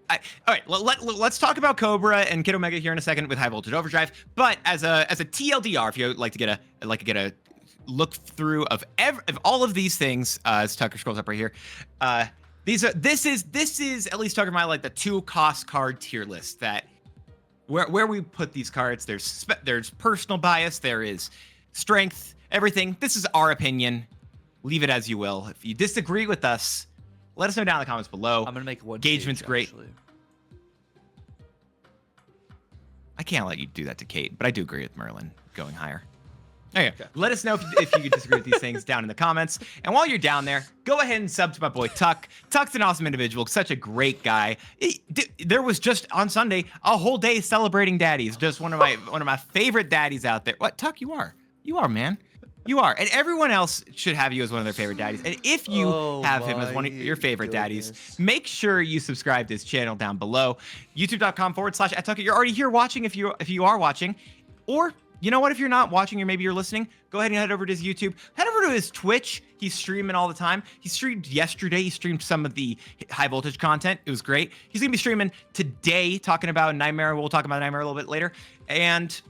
All right, let's talk about Cobra and Kid Omega here in a second with High Voltage Overdrive. But as a TLDR, if you like to get a look through of all of these things, as Tucker scrolls up right here. This is at least talking about like the 2-cost card tier list that where we put these cards. There's personal bias, there is strength, everything. This is our opinion. Leave it as you will. If you disagree with us, let us know down in the comments below. I'm gonna make one. Engagement's great. Actually. I can't let you do that to Kate, but I do agree with Merlin going higher. Okay. Let us know if you disagree with these things down in the comments. And while you're down there, go ahead and sub to my boy Tuck. Tuck's an awesome individual, such a great guy. There was just on Sunday a whole day celebrating daddies. Just one of my favorite daddies out there. What, Tuck? You are, man. You are. And everyone else should have you as one of their favorite daddies. And if you have him as one of your favorite daddies, make sure you subscribe to his channel down below. YouTube.com/@Tucker. You're already here watching if you are watching. Or you know what? If you're not watching or maybe you're listening, go ahead and head over to his YouTube. Head over to his Twitch. He's streaming all the time. He streamed yesterday. He streamed some of the High Voltage content. It was great. He's going to be streaming today talking about Nightmare. We'll talk about Nightmare a little bit later. And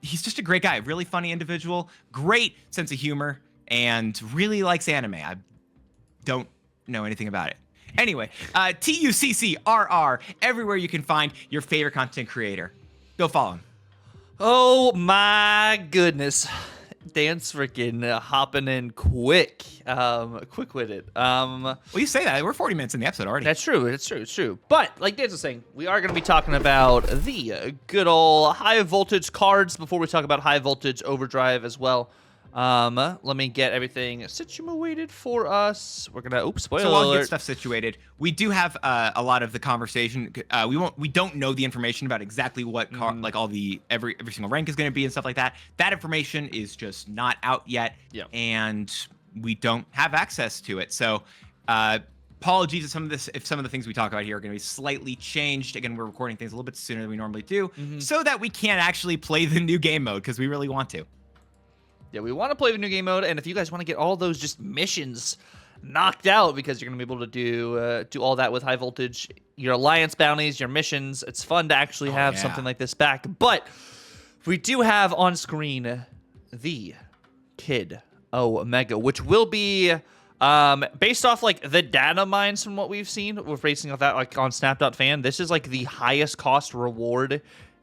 he's just a great guy. Really funny individual. Great sense of humor. And really likes anime. I don't know anything about it. Anyway, TUCCRR. Everywhere you can find your favorite content creator. Go follow him. Oh my goodness. Dan's freaking hopping in quick-witted. Well, you say that. We're 40 minutes in the episode already. That's true. It's true. But like Dan was saying, we are going to be talking about the good old high voltage cards before we talk about high voltage overdrive as well. Let me get everything situated for us. We're gonna spoiler so while alert. you get stuff situated, we do have a lot of the conversation. We don't know the information about exactly what like all the every single rank is going to be and stuff like that. That information is just not out yet, and we don't have access to it. So apologies if some of the things we talk about here are going to be slightly changed. Again, we're recording things a little bit sooner than we normally do, so that we can actually play the new game mode because we really want to. Yeah, we want to play the new game mode, and if you guys want to get all those just missions knocked out, because you're going to be able to do all that with high voltage, your alliance bounties, your missions, it's fun to actually have something like this back. But we do have on screen the Kid Omega, which will be based off like the data mines from what we've seen. We're basing off that like on snap.fan. This is like the highest cost reward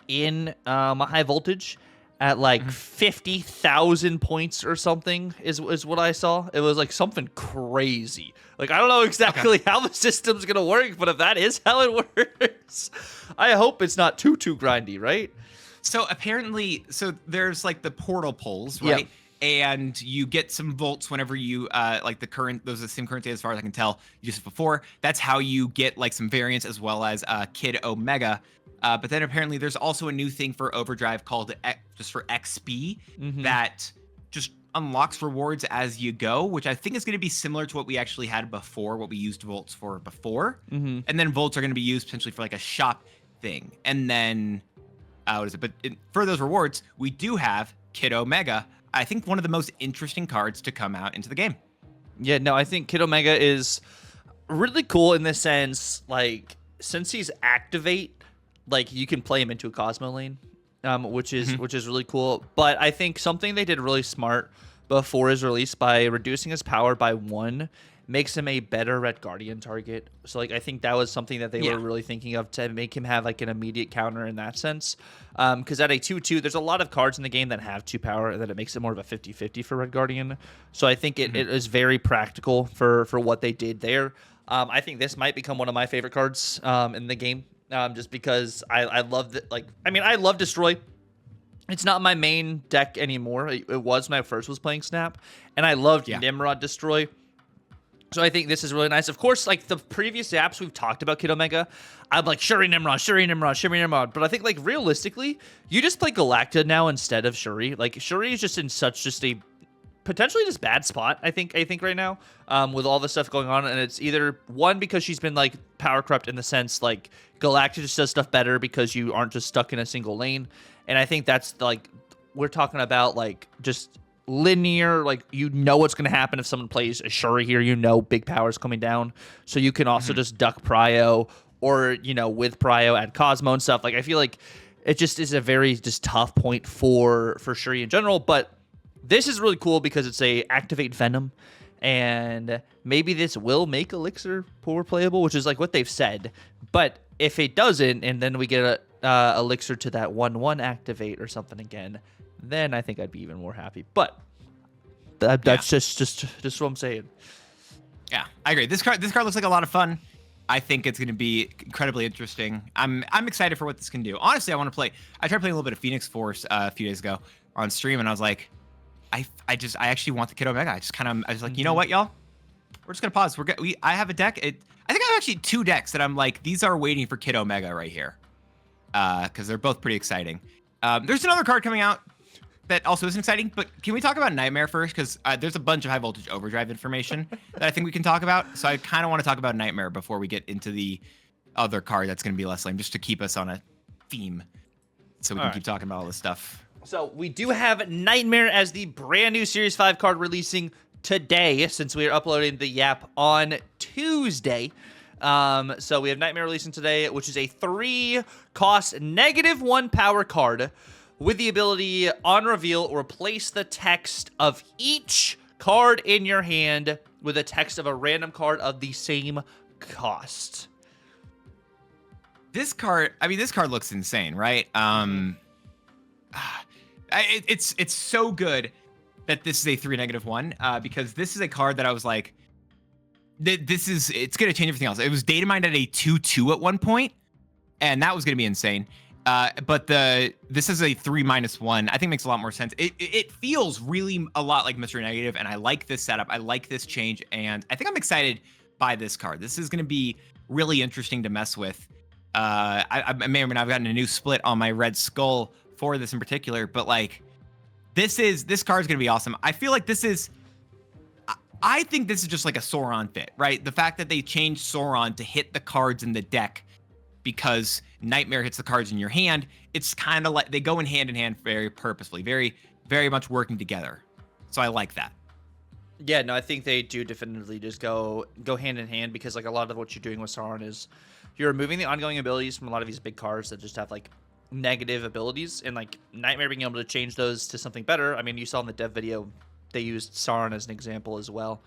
in high voltage. At like 50,000 points or something is what I saw. It was like something crazy. Like, I don't know exactly how the system's going to work, but if that is how it works, I hope it's not too grindy, right? So apparently, there's like the portal pulls, right? Yeah. And you get some volts whenever you, like those are the same currency as far as I can tell, you used it before. That's how you get like some variants as well as Kid Omega. But then apparently there's also a new thing for Overdrive called just for XP that just unlocks rewards as you go, which I think is going to be similar to what we actually had before, what we used volts for before. And then volts are going to be used potentially for like a shop thing. And then, what is it? But for those rewards, we do have Kid Omega. I think one of the most interesting cards to come out into the game. Yeah, no, I think Kid Omega is really cool in the sense, like, since he's activate, like you can play him into a Cosmo lane, which is Hmm. really cool. But I think something they did really smart before his release by reducing his power by 1 makes him a better Red Guardian target. So like I think that was something that they were Yeah. really thinking of to make him have like an immediate counter in that sense. Because at a 2/2, there's a lot of cards in the game that have 2 power, and that it makes it more of a 50-50 for Red Guardian. So I think it is very practical for what they did there. I think this might become one of my favorite cards in the game, just because I love that. Like, I mean, I love Destroy. It's not my main deck anymore. It was when I first was playing Snap, and I loved Yeah. Nimrod Destroy. So I think this is really nice. Of course, like the previous apps we've talked about Kid Omega, I'm like Shuri Nimrod, Shuri Nimrod, Shuri Nimrod. But I think like realistically, you just play Galacta now instead of Shuri. Like Shuri is just in such just a potentially just bad spot. I think right now, with all the stuff going on, and it's either one because she's been like power corrupt in the sense like Galacta just does stuff better because you aren't just stuck in a single lane, and I think that's like we're talking about like just linear, like you know what's going to happen if someone plays a Shuri here, you know big power's coming down, so you can also just duck Prio, or you know with Prio add Cosmo and stuff. Like I feel like it just is a very just tough point for Shuri in general. But this is really cool because it's a activate Venom, and maybe this will make Elixir poor playable, which is like what they've said. But if it doesn't, and then we get a Elixir to that 1/1 activate or something again, then I think I'd be even more happy. But that's just what I'm saying. Yeah, I agree. This card looks like a lot of fun. I think it's going to be incredibly interesting. I'm excited for what this can do. Honestly, I want to play. I tried playing a little bit of Phoenix Force a few days ago on stream, and I was like, I actually want the Kid Omega. I was like, you know what, y'all? We're just gonna pause. I have a deck. I think I have actually 2 decks that I'm like, these are waiting for Kid Omega right here, because they're both pretty exciting. There's another card coming out that also isn't exciting, but can we talk about Nightmare first? Because there's a bunch of high voltage overdrive information that I think we can talk about. So I kind of want to talk about Nightmare before we get into the other card that's going to be less lame, just to keep us on a theme, so we can keep talking about all this stuff. So we do have Nightmare as the brand new Series 5 card releasing today, since we are uploading the Yap on Tuesday. So we have Nightmare releasing today, which is a 3-cost -1 power card with the ability on reveal, replace the text of each card in your hand with a text of a random card of the same cost. This card looks insane, right? It's so good that this is a 3-1, because this is a card that I was like, it's gonna change everything else. It was data mined at a 2/2 at one point, and that was gonna be insane. But this is a 3-1. I think makes a lot more sense. It feels really a lot like Mr. Negative, and I like this setup. I like this change, and I think I'm excited by this card. This is gonna be really interesting to mess with. I may or may not have gotten a new split on my Red Skull for this in particular, but like this card is gonna be awesome. I feel like I think this is just like a Sauron fit, right? The fact that they changed Sauron to hit the cards in the deck because Nightmare hits the cards in your hand, it's kind of like they go in hand very purposefully, very, very much working together. So I like that. Yeah, no, I think they do definitively just go hand in hand, because like a lot of what you're doing with Sauron is you're removing the ongoing abilities from a lot of these big cards that just have like negative abilities, and like Nightmare being able to change those to something better. I mean, you saw in the dev video they used Sauron as an example as well.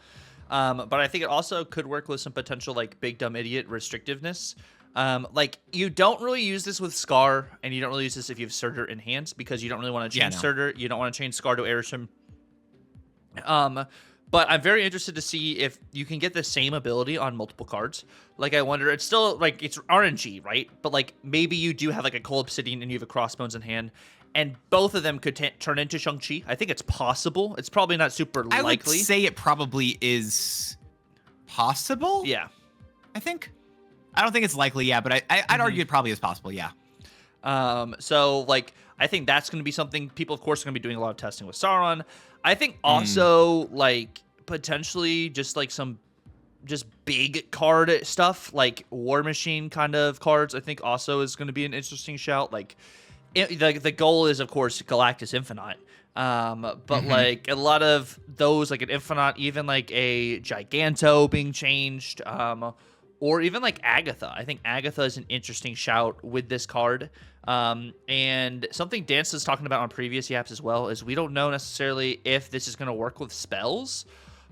But I think it also could work with some potential like big dumb idiot restrictiveness. Like you don't really use this with Scar, and you don't really use this if you have Surtur in hand, because you don't really want to change Surtur. You don't want to change Scar to Arishem. But I'm very interested to see if you can get the same ability on multiple cards. Like, I wonder, it's still, like, it's RNG, right? But, like, maybe you do have, like, a Cold Obsidian and you have a Crossbones in hand, and both of them could turn into Shang-Chi. I think it's possible. It's probably not super likely. I would say it probably is possible. Yeah. I think. I don't think it's likely, yeah, but I'd argue it probably is possible, yeah. So, like, I think that's going to be something people, of course, are going to be doing a lot of testing with Sauron. I think also, like, potentially just, like, some just big card stuff, like War Machine kind of cards, I think also is going to be an interesting shout. Like, the goal is, of course, Galactus Infinite. But like a lot of those, like an Infinite, even like a Giganto being changed, or even like Agatha. I think Agatha is an interesting shout with this card. And something Dance was talking about on previous yaps as well is we don't know necessarily if this is going to work with spells,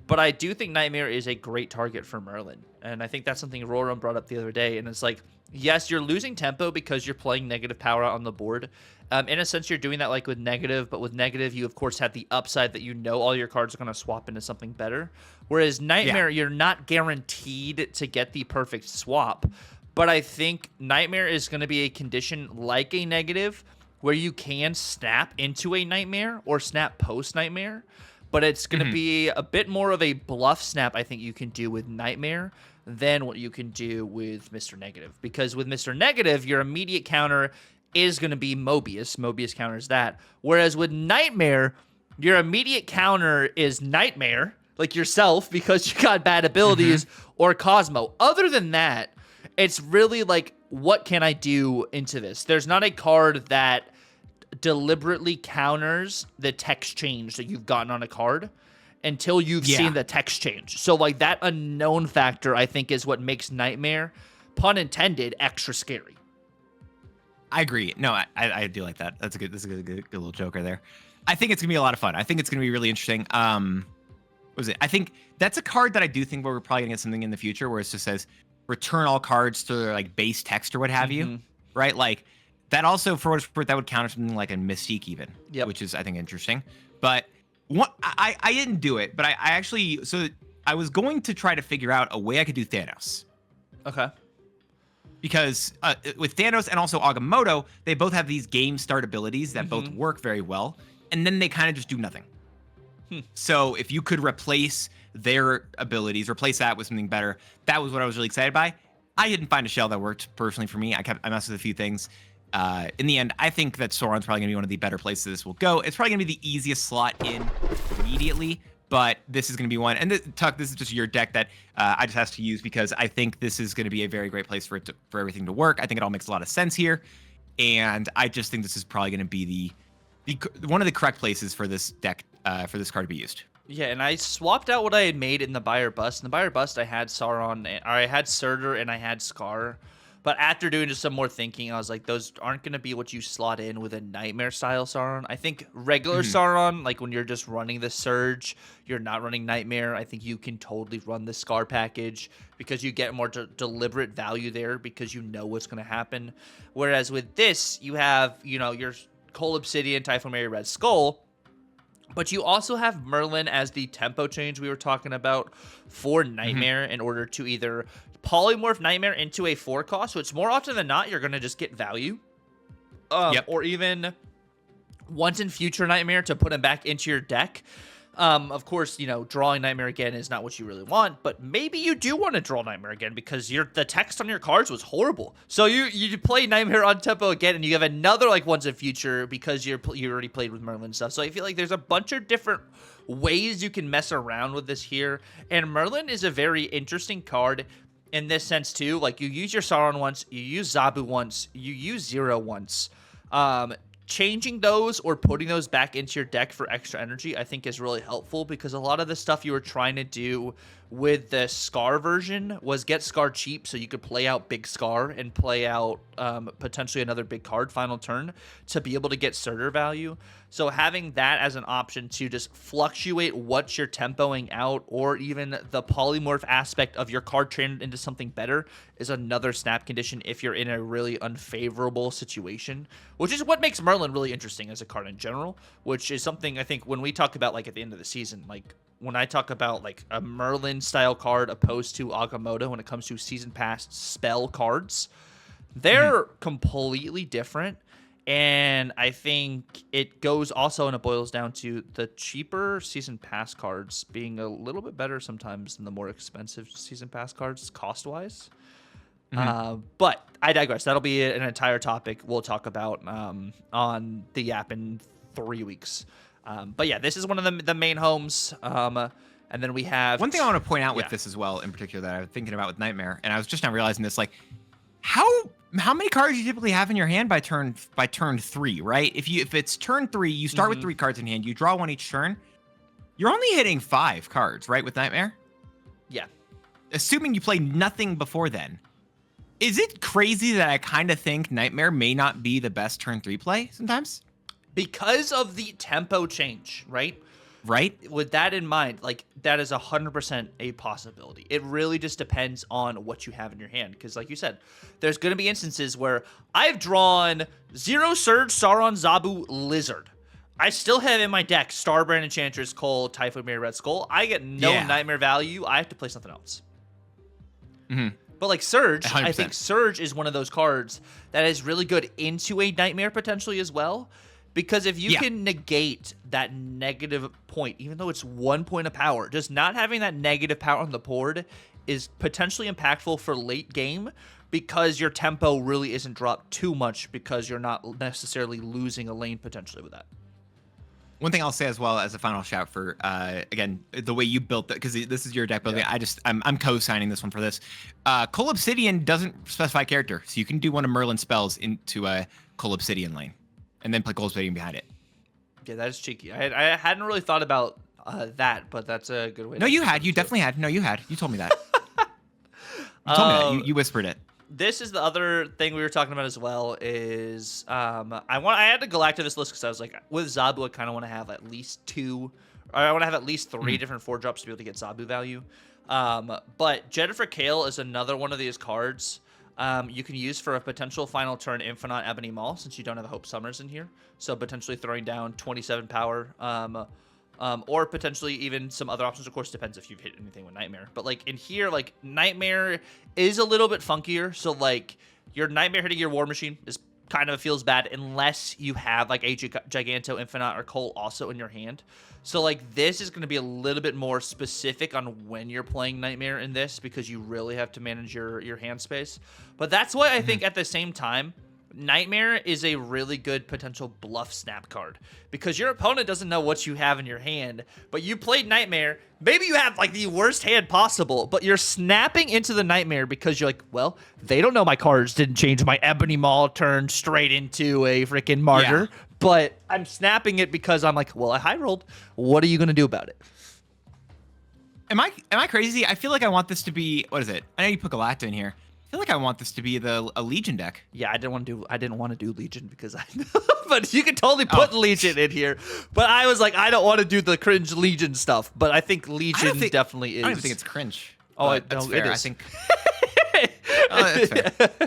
but I do think Nightmare is a great target for Merlin. And I think that's something Roram brought up the other day. And it's like, yes, you're losing tempo because you're playing negative power out on the board. In a sense, you're doing that like with negative, but with negative, you of course have the upside that you know all your cards are going to swap into something better. Whereas Nightmare, you're not guaranteed to get the perfect swap. But I think Nightmare is going to be a condition like a negative where you can snap into a Nightmare or snap post Nightmare. But it's going to be a bit more of a bluff snap, I think you can do with Nightmare than what you can do with Mr. Negative. Because with Mr. Negative, your immediate counter is going to be Mobius. Mobius counters that. Whereas with Nightmare, your immediate counter is Nightmare, like yourself, because you got bad abilities, or Cosmo. Other than that, it's really like, what can I do into this? There's not a card that deliberately counters the text change that you've gotten on a card until you've seen the text change. So like that unknown factor, I think, is what makes Nightmare, pun intended, extra scary. I agree. No, I do like that. That's a good little joker there. I think it's gonna be a lot of fun. I think it's gonna be really interesting. What was it? I think that's a card that I do think we're probably gonna get something in the future where it just says return all cards to their like base text or what have you, right? Like that also for what it's worth, that would counter something like a Mystique even, which is I think interesting. But I didn't do it, but I actually, so I was going to try to figure out a way I could do Thanos. Okay. Because with Thanos and also Agamotto, they both have these game start abilities that both work very well, and then they kind of just do nothing. So if you could replace their abilities, replace that with something better, that was what I was really excited by. I didn't find a shell that worked personally for me. I messed with a few things. In the end, I think that Sauron's probably going to be one of the better places this will go. It's probably going to be the easiest slot in immediately, but this is going to be one. And Tuck, this is just your deck that I just have to use because I think this is going to be a very great place for everything to work. I think it all makes a lot of sense here, and I just think this is probably going to be the one of the correct places for this deck, for this card to be used. Yeah, and I swapped out what I had made in the Buyer Bust. In the Buyer Bust, I had Sauron, or I had Surtur, and I had Scar. But after doing just some more thinking, I was like, those aren't going to be what you slot in with a Nightmare-style Sauron. I think regular Sauron, like when you're just running the Surge, you're not running Nightmare. I think you can totally run the Scar package because you get more deliberate value there because you know what's going to happen. Whereas with this, you have, you know, your Cold Obsidian, Typhoon Mary, Red Skull, but you also have Merlin as the tempo change we were talking about for Nightmare in order to either polymorph Nightmare into a 4-cost, which more often than not, you're going to just get value. Or even once in future Nightmare to put him back into your deck. Of course, you know, drawing Nightmare again is not what you really want, but maybe you do want to draw Nightmare again because the text on your cards was horrible. So you play Nightmare on tempo again, and you have another like once in future because you already played with Merlin stuff. So I feel like there's a bunch of different ways you can mess around with this here, and Merlin is a very interesting card in this sense too. Like you use your Sauron once, you use Zabu once, you use Zero once. Changing those or putting those back into your deck for extra energy, I think is really helpful because a lot of the stuff you were trying to do with the Scar version was get Scar cheap so you could play out big Scar and play out potentially another big card final turn to be able to get Surtur value. So having that as an option to just fluctuate what you're tempoing out or even the polymorph aspect of your card trained into something better is another snap condition if you're in a really unfavorable situation, which is what makes Merlin really interesting as a card in general, which is something I think when we talk about like at the end of the season, like when I talk about like a Merlin style card opposed to Agamotto when it comes to season pass spell cards, they're completely different. And I think it goes also, and it boils down to the cheaper season pass cards being a little bit better sometimes than the more expensive season pass cards cost-wise. But I digress. That'll be an entire topic we'll talk about on the Yap in 3 weeks. But yeah, this is one of the main homes. And then we have... One thing I want to point out with this as well, in particular, that I was thinking about with Nightmare, and I was just now realizing this, like, how many cards do you typically have in your hand by turn 3, right? If it's turn 3, you start with 3 cards in hand, you draw 1 each turn. You're only hitting 5 cards, right, with Nightmare? Yeah. Assuming you play nothing before then. Is it crazy that I kind of think Nightmare may not be the best turn 3 play sometimes? Because of the tempo change, right? Right? With that in mind, like, that is 100% a possibility. It really just depends on what you have in your hand. Because, like you said, there's going to be instances where I've drawn 0 Surge, Sauron, Zabu, Lizard. I still have in my deck Starbrand, Enchantress, Cole, Typhoid Mirror, Red Skull. I get no Nightmare value. I have to play something else. But like Surge, 100%. I think Surge is one of those cards that is really good into a Nightmare potentially as well. Because if you can negate that negative point, even though it's 1 point of power, just not having that negative power on the board is potentially impactful for late game because your tempo really isn't dropped too much because you're not necessarily losing a lane potentially with that. One thing I'll say as well as a final shout for, again, the way you built it, because this is your deck building. I'm co-signing this one for this. Cole Obsidian doesn't specify character, so you can do one of Merlin's spells into a Cole Obsidian lane, and then play Cole Obsidian behind it. Yeah, that is cheeky. I hadn't really thought about that, but that's a good way. No, you had. You definitely had. No, you had. You told me that. You told me that. You whispered it. This is the other thing we were talking about as well is I had to Galactus list because I was like, with Zabu, I kind of want to have at least 2, or I want to have at least 3 different 4-drops to be able to get Zabu value. But Jennifer Kale is another one of these cards you can use for a potential final turn Infinite Ebony Maul since you don't have a Hope Summers in here. So potentially throwing down 27 power. Or potentially even some other options. Of course, depends if you've hit anything with Nightmare. But like in here, like Nightmare is a little bit funkier. So like your Nightmare hitting your War Machine is kind of feels bad unless you have like a Giganto, Infinite, or Cole also in your hand. So like this is going to be a little bit more specific on when you're playing Nightmare in this because you really have to manage your hand space. But that's why I think at the same time, Nightmare is a really good potential bluff snap card because your opponent doesn't know what you have in your hand, but you played Nightmare. Maybe you have like the worst hand possible, but you're snapping into the Nightmare because you're like, well, they don't know my cards didn't change my Ebony Maul turn straight into a freaking Martyr, but I'm snapping it because I'm like, well, I high rolled. What are you going to do about it? Am I crazy? I feel like I want this to be, what is it? I know you put Galactus in here. I feel like I want this to be a Legion deck. Yeah, I didn't want to do Legion because I but you can totally put Legion in here. But I was like, I don't want to do the cringe Legion stuff. But I think Legion definitely is. I don't even think it's cringe. Oh, that's no, fair. it is. I think that's fair.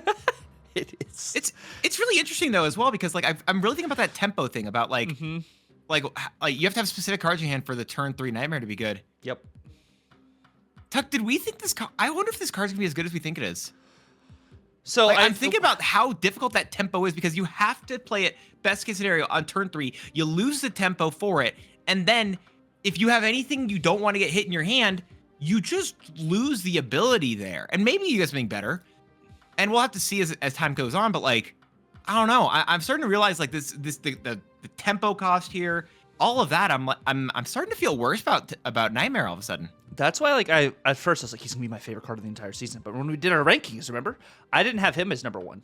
It is. It's really interesting though as well because like I'm really thinking about that tempo thing about like like you have to have specific cards in your hand for the turn 3 Nightmare to be good. Yep. Tuck, did we think this card? I wonder if this card's gonna be as good as we think it is. So like, I'm thinking about how difficult that tempo is because you have to play it best case scenario on turn 3. You lose the tempo for it, and then if you have anything you don't want to get hit in your hand, you just lose the ability there. And maybe you get something better, and we'll have to see as time goes on. But like, I don't know. I'm starting to realize like the tempo cost here, all of that. I'm starting to feel worse about Nightmare all of a sudden. That's why, like, at first I was like, he's gonna be my favorite card of the entire season. But when we did our rankings, remember, I didn't have him as number 1.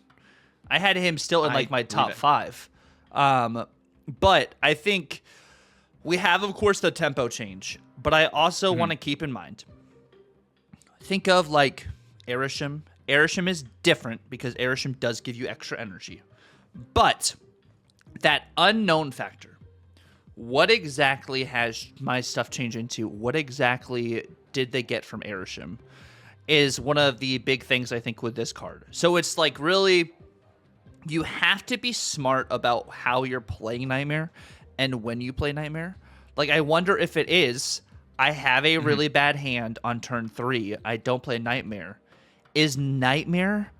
I had him still in like my top 5. But I think we have, of course, the tempo change. But I also want to keep in mind, think of like Erisham. Erisham is different because Erisham does give you extra energy. But that unknown factor. What exactly has my stuff changed into? What exactly did they get from Erisham? Is one of the big things I think with this card. So it's like really, you have to be smart about how you're playing Nightmare and when you play Nightmare. Like I wonder if it is, I have a really bad hand on turn 3. I don't play Nightmare. Is Nightmare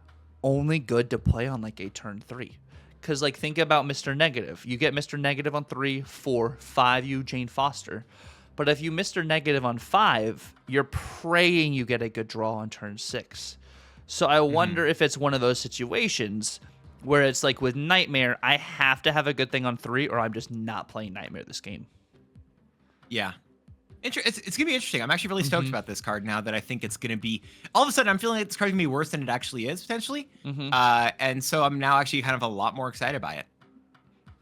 only good to play on like a turn 3? Because, like, think about Mr. Negative. You get Mr. Negative on 3, 4, 5, you Jane Foster. But if you Mr. Negative on 5, you're praying you get a good draw on turn 6. So I wonder if it's one of those situations where it's like with Nightmare, I have to have a good thing on 3 or I'm just not playing Nightmare this game. Yeah. It's gonna be interesting. I'm actually really stoked about this card now that I think it's gonna be. All of a sudden, I'm feeling like this card's gonna be worse than it actually is potentially. And so I'm now actually kind of a lot more excited by it.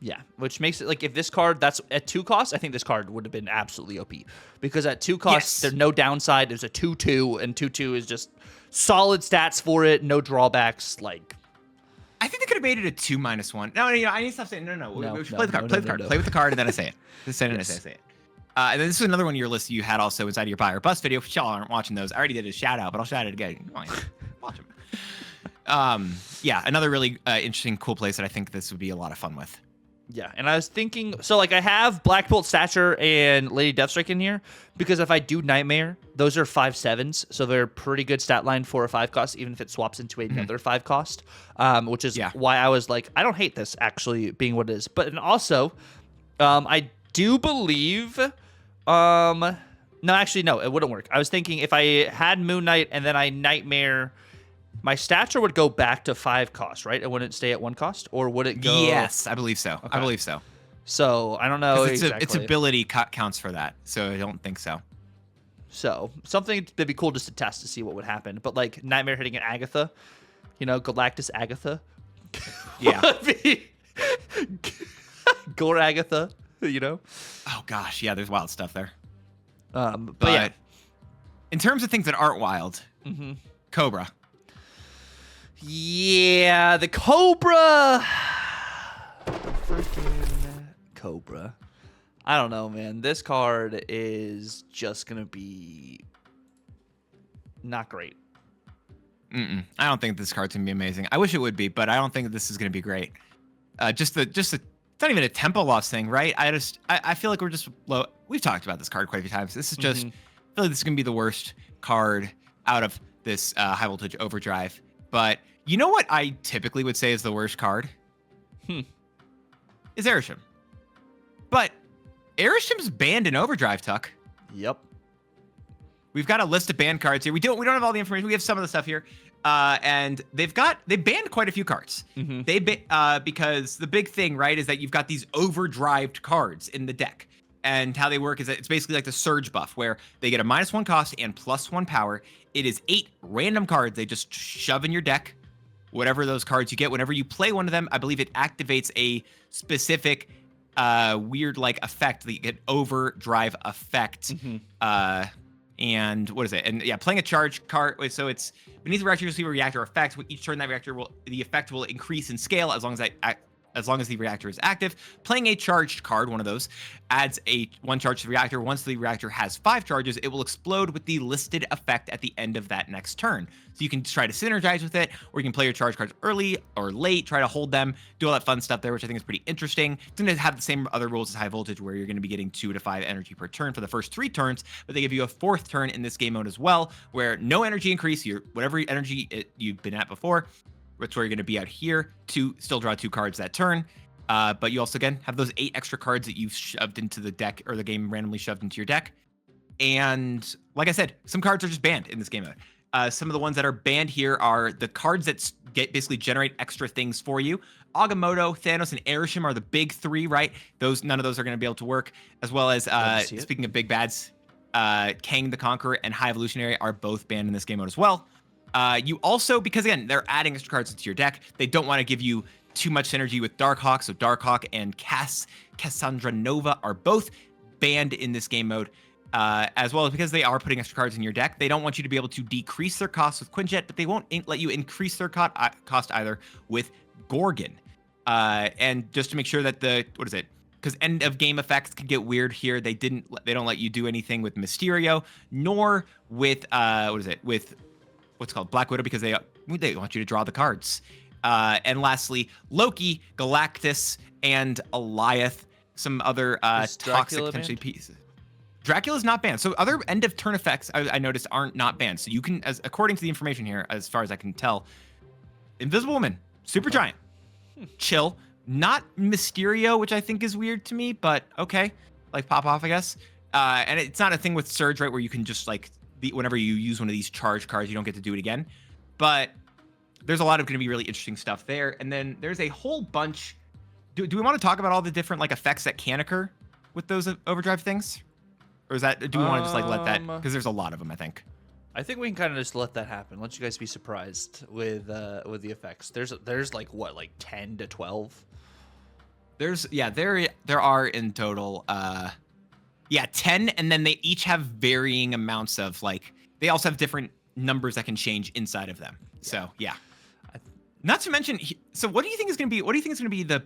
Yeah, which makes it like if this card that's at 2 costs, I think this card would have been absolutely OP because at 2 costs there's no downside. There's a 2/2 and 2/2 is just solid stats for it, no drawbacks. Like I think they could have made it a 2-1. No, I need to stop saying no. We should play the card. Play the card. Play with the card, and then I say it. Just say it. Yes. I say it. And then this is another one on your list you had also inside of your buy or bust video. If y'all aren't watching those, I already did a shout out, but I'll shout it again. Watch them. Yeah, another really interesting, cool place that I think this would be a lot of fun with. Yeah, and I was thinking, so like I have Black Bolt Stature and Lady Deathstrike in here because if I do Nightmare, those are 5/7s, so they're pretty good stat line for a 5 cost, even if it swaps into another 5 cost, which is why I was like, I don't hate this actually being what it is. But and also, I do believe, no, actually no, it wouldn't work. I was thinking if I had Moon Knight and then I Nightmare. My stature would go back to 5 cost, right? It wouldn't stay at 1 cost, or would it go? Yes, I believe so. Okay. I believe so. So I don't know exactly. Its ability counts for that, so I don't think so. So something that'd be cool just to test to see what would happen. But like Nightmare hitting an Agatha, Galactus Agatha. Yeah. Gore Agatha, Oh gosh, yeah. There's wild stuff there. But yeah. In terms of things that aren't wild, Cobra. Yeah, the Cobra. Freaking Cobra. I don't know, man. This card is just going to be not great. I don't think this card's going to be amazing. I wish it would be, but I don't think this is going to be great. It's not even a tempo loss thing, right? I feel like we're just low. We've talked about this card quite a few times. This is just, I feel like this is going to be the worst card out of this high voltage overdrive. But you know what I typically would say is the worst card? Is Airshim. But Airshim's banned in Overdrive, Tuck. Yep. We've got a list of banned cards here. We don't have all the information. We have some of the stuff here. And they banned quite a few cards. Because the big thing, right, is that you've got these overdrived cards in the deck. And how they work is that it's basically like the surge buff where they get a -1 cost and +1 power. It is 8 random cards they just shove in your deck. Whatever those cards you get, whenever you play one of them, I believe it activates a specific weird like effect that you get overdrive effect. And what is it? And yeah, playing a charge card. So it's beneath the reactor, you receive a reactor effect. With each turn, that reactor the effect will increase in scale as long as the reactor is active. Playing a charged card, one of those, adds 1 charge to the reactor. Once the reactor has 5 charges, it will explode with the listed effect at the end of that next turn. So you can try to synergize with it, or you can play your charge cards early or late, try to hold them, do all that fun stuff there, which I think is pretty interesting. It's going to have the same other rules as high voltage, where you're going to be getting 2 to 5 energy per turn for the first 3 turns, but they give you a 4th turn in this game mode as well, where no energy increase, whatever energy you've been at before, that's where you're going to be out here to still draw 2 cards that turn. But you also, again, have those 8 extra cards that you've shoved into the deck, or the game randomly shoved into your deck. And like I said, some cards are just banned in this game mode. Some of the ones that are banned here are the cards that basically generate extra things for you. Agamotto, Thanos, and Airshim are the big 3, right? None of those are going to be able to work. As well as, speaking of big bads, Kang the Conqueror and High Evolutionary are both banned in this game mode as well. You also, because again, they're adding extra cards into your deck, they don't want to give you too much synergy with Darkhawk, so Darkhawk and Cassandra Nova are both banned in this game mode, as well as because they are putting extra cards in your deck. They don't want you to be able to decrease their cost with Quinjet, but they won't let you increase their cost either with Gorgon. And just to make sure that because end of game effects can get weird here. They don't let you do anything with Mysterio, nor with with what's called Black Widow, because they want you to draw the cards. And lastly, Loki, Galactus, and Eliath, some other toxic potentially pieces. Dracula's not banned. So other end of turn effects I noticed aren't not banned. So you can, according to the information here, as far as I can tell, Invisible Woman, Super Giant, chill. Not Mysterio, which I think is weird to me, but okay, like pop off, I guess. And it's not a thing with Surge, right, where you can just like whenever you use one of these charge cards, you don't get to do it again. But there's a lot of going to be really interesting stuff there. And then there's a whole bunch. Do we want to talk about all the different like effects that can occur with those overdrive things? Or is that? Do we want to just like let that? Because there's a lot of them, I think. I think we can kind of just let that happen. Let you guys be surprised with the effects. There's like what, like 10 to 12. There are in total 10, and then they each have varying amounts of like they also have different numbers that can change inside of them. So yeah. Not to mention, so what do you think is going to be? What do you think is going to be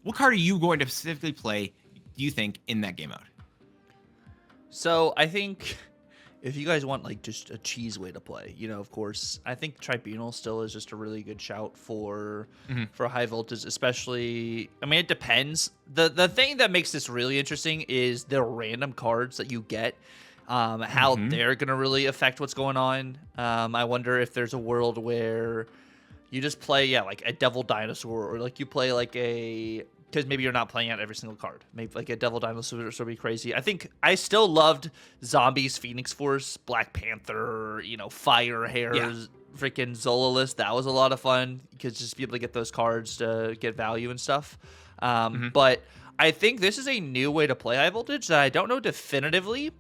what card are you going to specifically play? Do you think in that game mode? So I think if you guys want like just a cheese way to play, of course, I think Tribunal still is just a really good shout for high voltage, especially. I mean, it depends. The thing that makes this really interesting is the random cards that you get. How they're gonna really affect what's going on. I wonder if there's a world where you just play, like a Devil Dinosaur, or like you play like because maybe you're not playing out every single card. Maybe like a Devil Dinosaur would be crazy. I think I still loved Zombies, Phoenix Force, Black Panther, Fire Hairs, freaking Zola list. That was a lot of fun because just be able to get those cards to get value and stuff. But I think this is a new way to play high voltage that I don't know definitively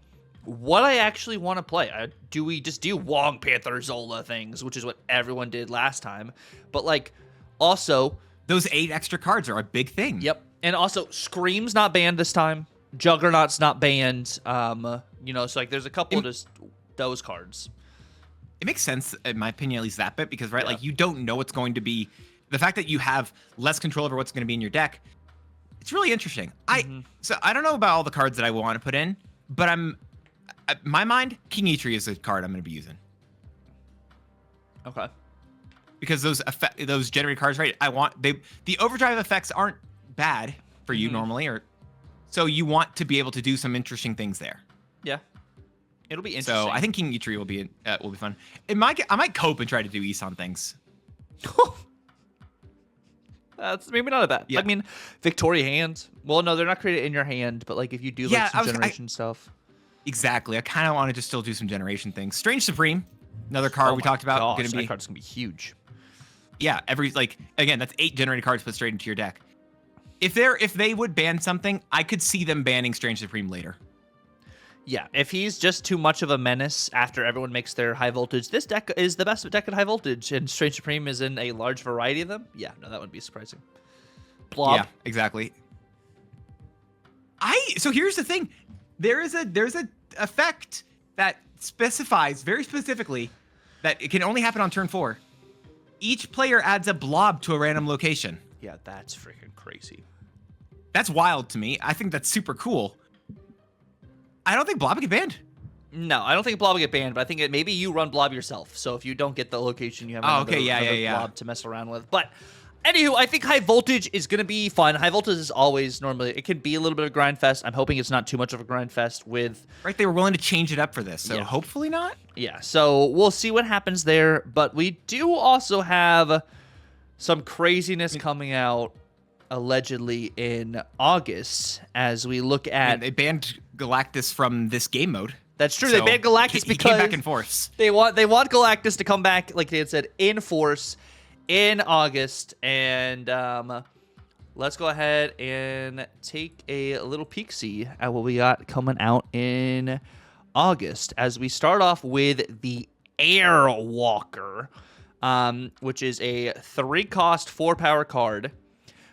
what I actually want to play. Do we just do Wong Panther Zola things, which is what everyone did last time? But like, also those 8 extra cards are a big thing. Yep, and also Scream's not banned this time. Juggernaut's not banned. So like there's a couple of just those cards. It makes sense, in my opinion, at least that bit, because like you don't know what's going to be. The fact that you have less control over what's going to be in your deck, it's really interesting. So I don't know about all the cards that I want to put in, but my mind, King Eitri is a card I'm going to be using. Okay. Because those generated cards, right? The overdrive effects aren't bad for you normally, so you want to be able to do some interesting things there. Yeah, it'll be interesting. So I think King Eitri will be fun. I might cope and try to do Isan things. That's maybe not a bad. Yeah. I mean, Victoria hand. Well, no, they're not created in your hand, but like if you do like some generation stuff. Exactly. I kind of want to just still do some generation things. Strange Supreme, another card we talked about. That card's gonna be huge. Yeah, again, that's 8 generated cards put straight into your deck. If they would ban something, I could see them banning Strange Supreme later. Yeah, if he's just too much of a menace after everyone makes their high voltage, this deck is the best deck at high voltage, and Strange Supreme is in a large variety of them. Yeah, no, that wouldn't be surprising. Blob. Yeah, exactly. So here's the thing. There's a effect that specifies very specifically that it can only happen on turn 4. Each player adds a blob to a random location. Yeah, that's freaking crazy. That's wild to me. I think that's super cool. I don't think blob get banned. No, I don't think blob will get banned, but I think maybe you run blob yourself. So if you don't get the location, you have another blob to mess around with. But anywho, I think high voltage is going to be fun. High voltage is always normally, it can be a little bit of a grind fest. I'm hoping it's not too much of a grind fest with... Right, they were willing to change it up for this, so hopefully not. Yeah, so we'll see what happens there. But we do also have some craziness coming out allegedly in August as we look at... they banned Galactus from this game mode. That's true. So they banned Galactus because he came back in force. They want Galactus to come back, like they had said, in force in August. And let's go ahead and take a little peek-see at what we got coming out in August. As we start off with the Airwalker, which is a 3-cost, 4-power card.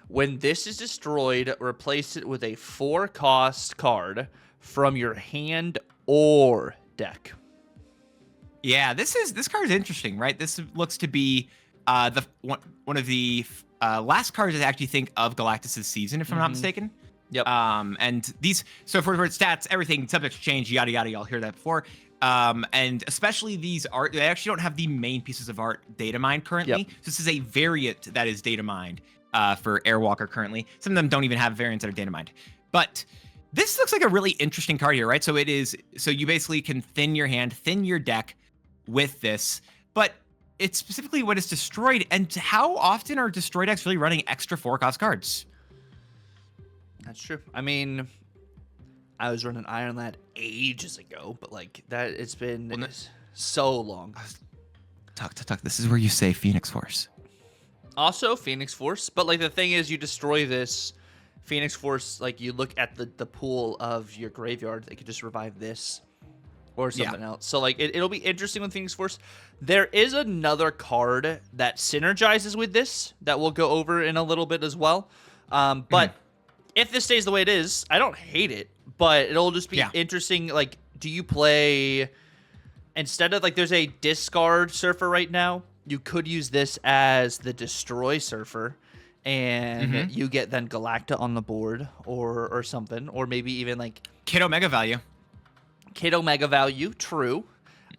When this is destroyed, replace it with a 4-cost card from your hand or deck. Yeah, this card is interesting, right? This looks to be one of the last cards I actually think of Galactus' season, if I'm not mistaken. Yep. And these, so for stats, everything, subject to change, yada yada. Y'all hear that before. And especially these art, they actually don't have the main pieces of art data mined currently. Yep. So this is a variant that is data mined for Airwalker currently. Some of them don't even have variants that are data mined, but this looks like a really interesting card here, right? So you basically can thin your hand, thin your deck with this, but it's specifically when it's destroyed. And how often are destroyed decks really running extra 4-cost cards? That's true. I mean, I was running Iron Lad ages ago, but like that, it's been so long. Tuck. This is where you say Phoenix Force. Also Phoenix Force, but like the thing is, you destroy this, Phoenix Force, like you look at the pool of your graveyard, it could just revive this or something else. So like it'll be interesting with Phoenix Force. There is another card that synergizes with this that we'll go over in a little bit as well. But if this stays the way it is, I don't hate it, but it'll just be interesting. Like, do you play instead of like there's a discard surfer right now? You could use this as the destroy surfer, and you get then Galacta on the board or something, or maybe even like Kid Omega value. Kid Omega value, true.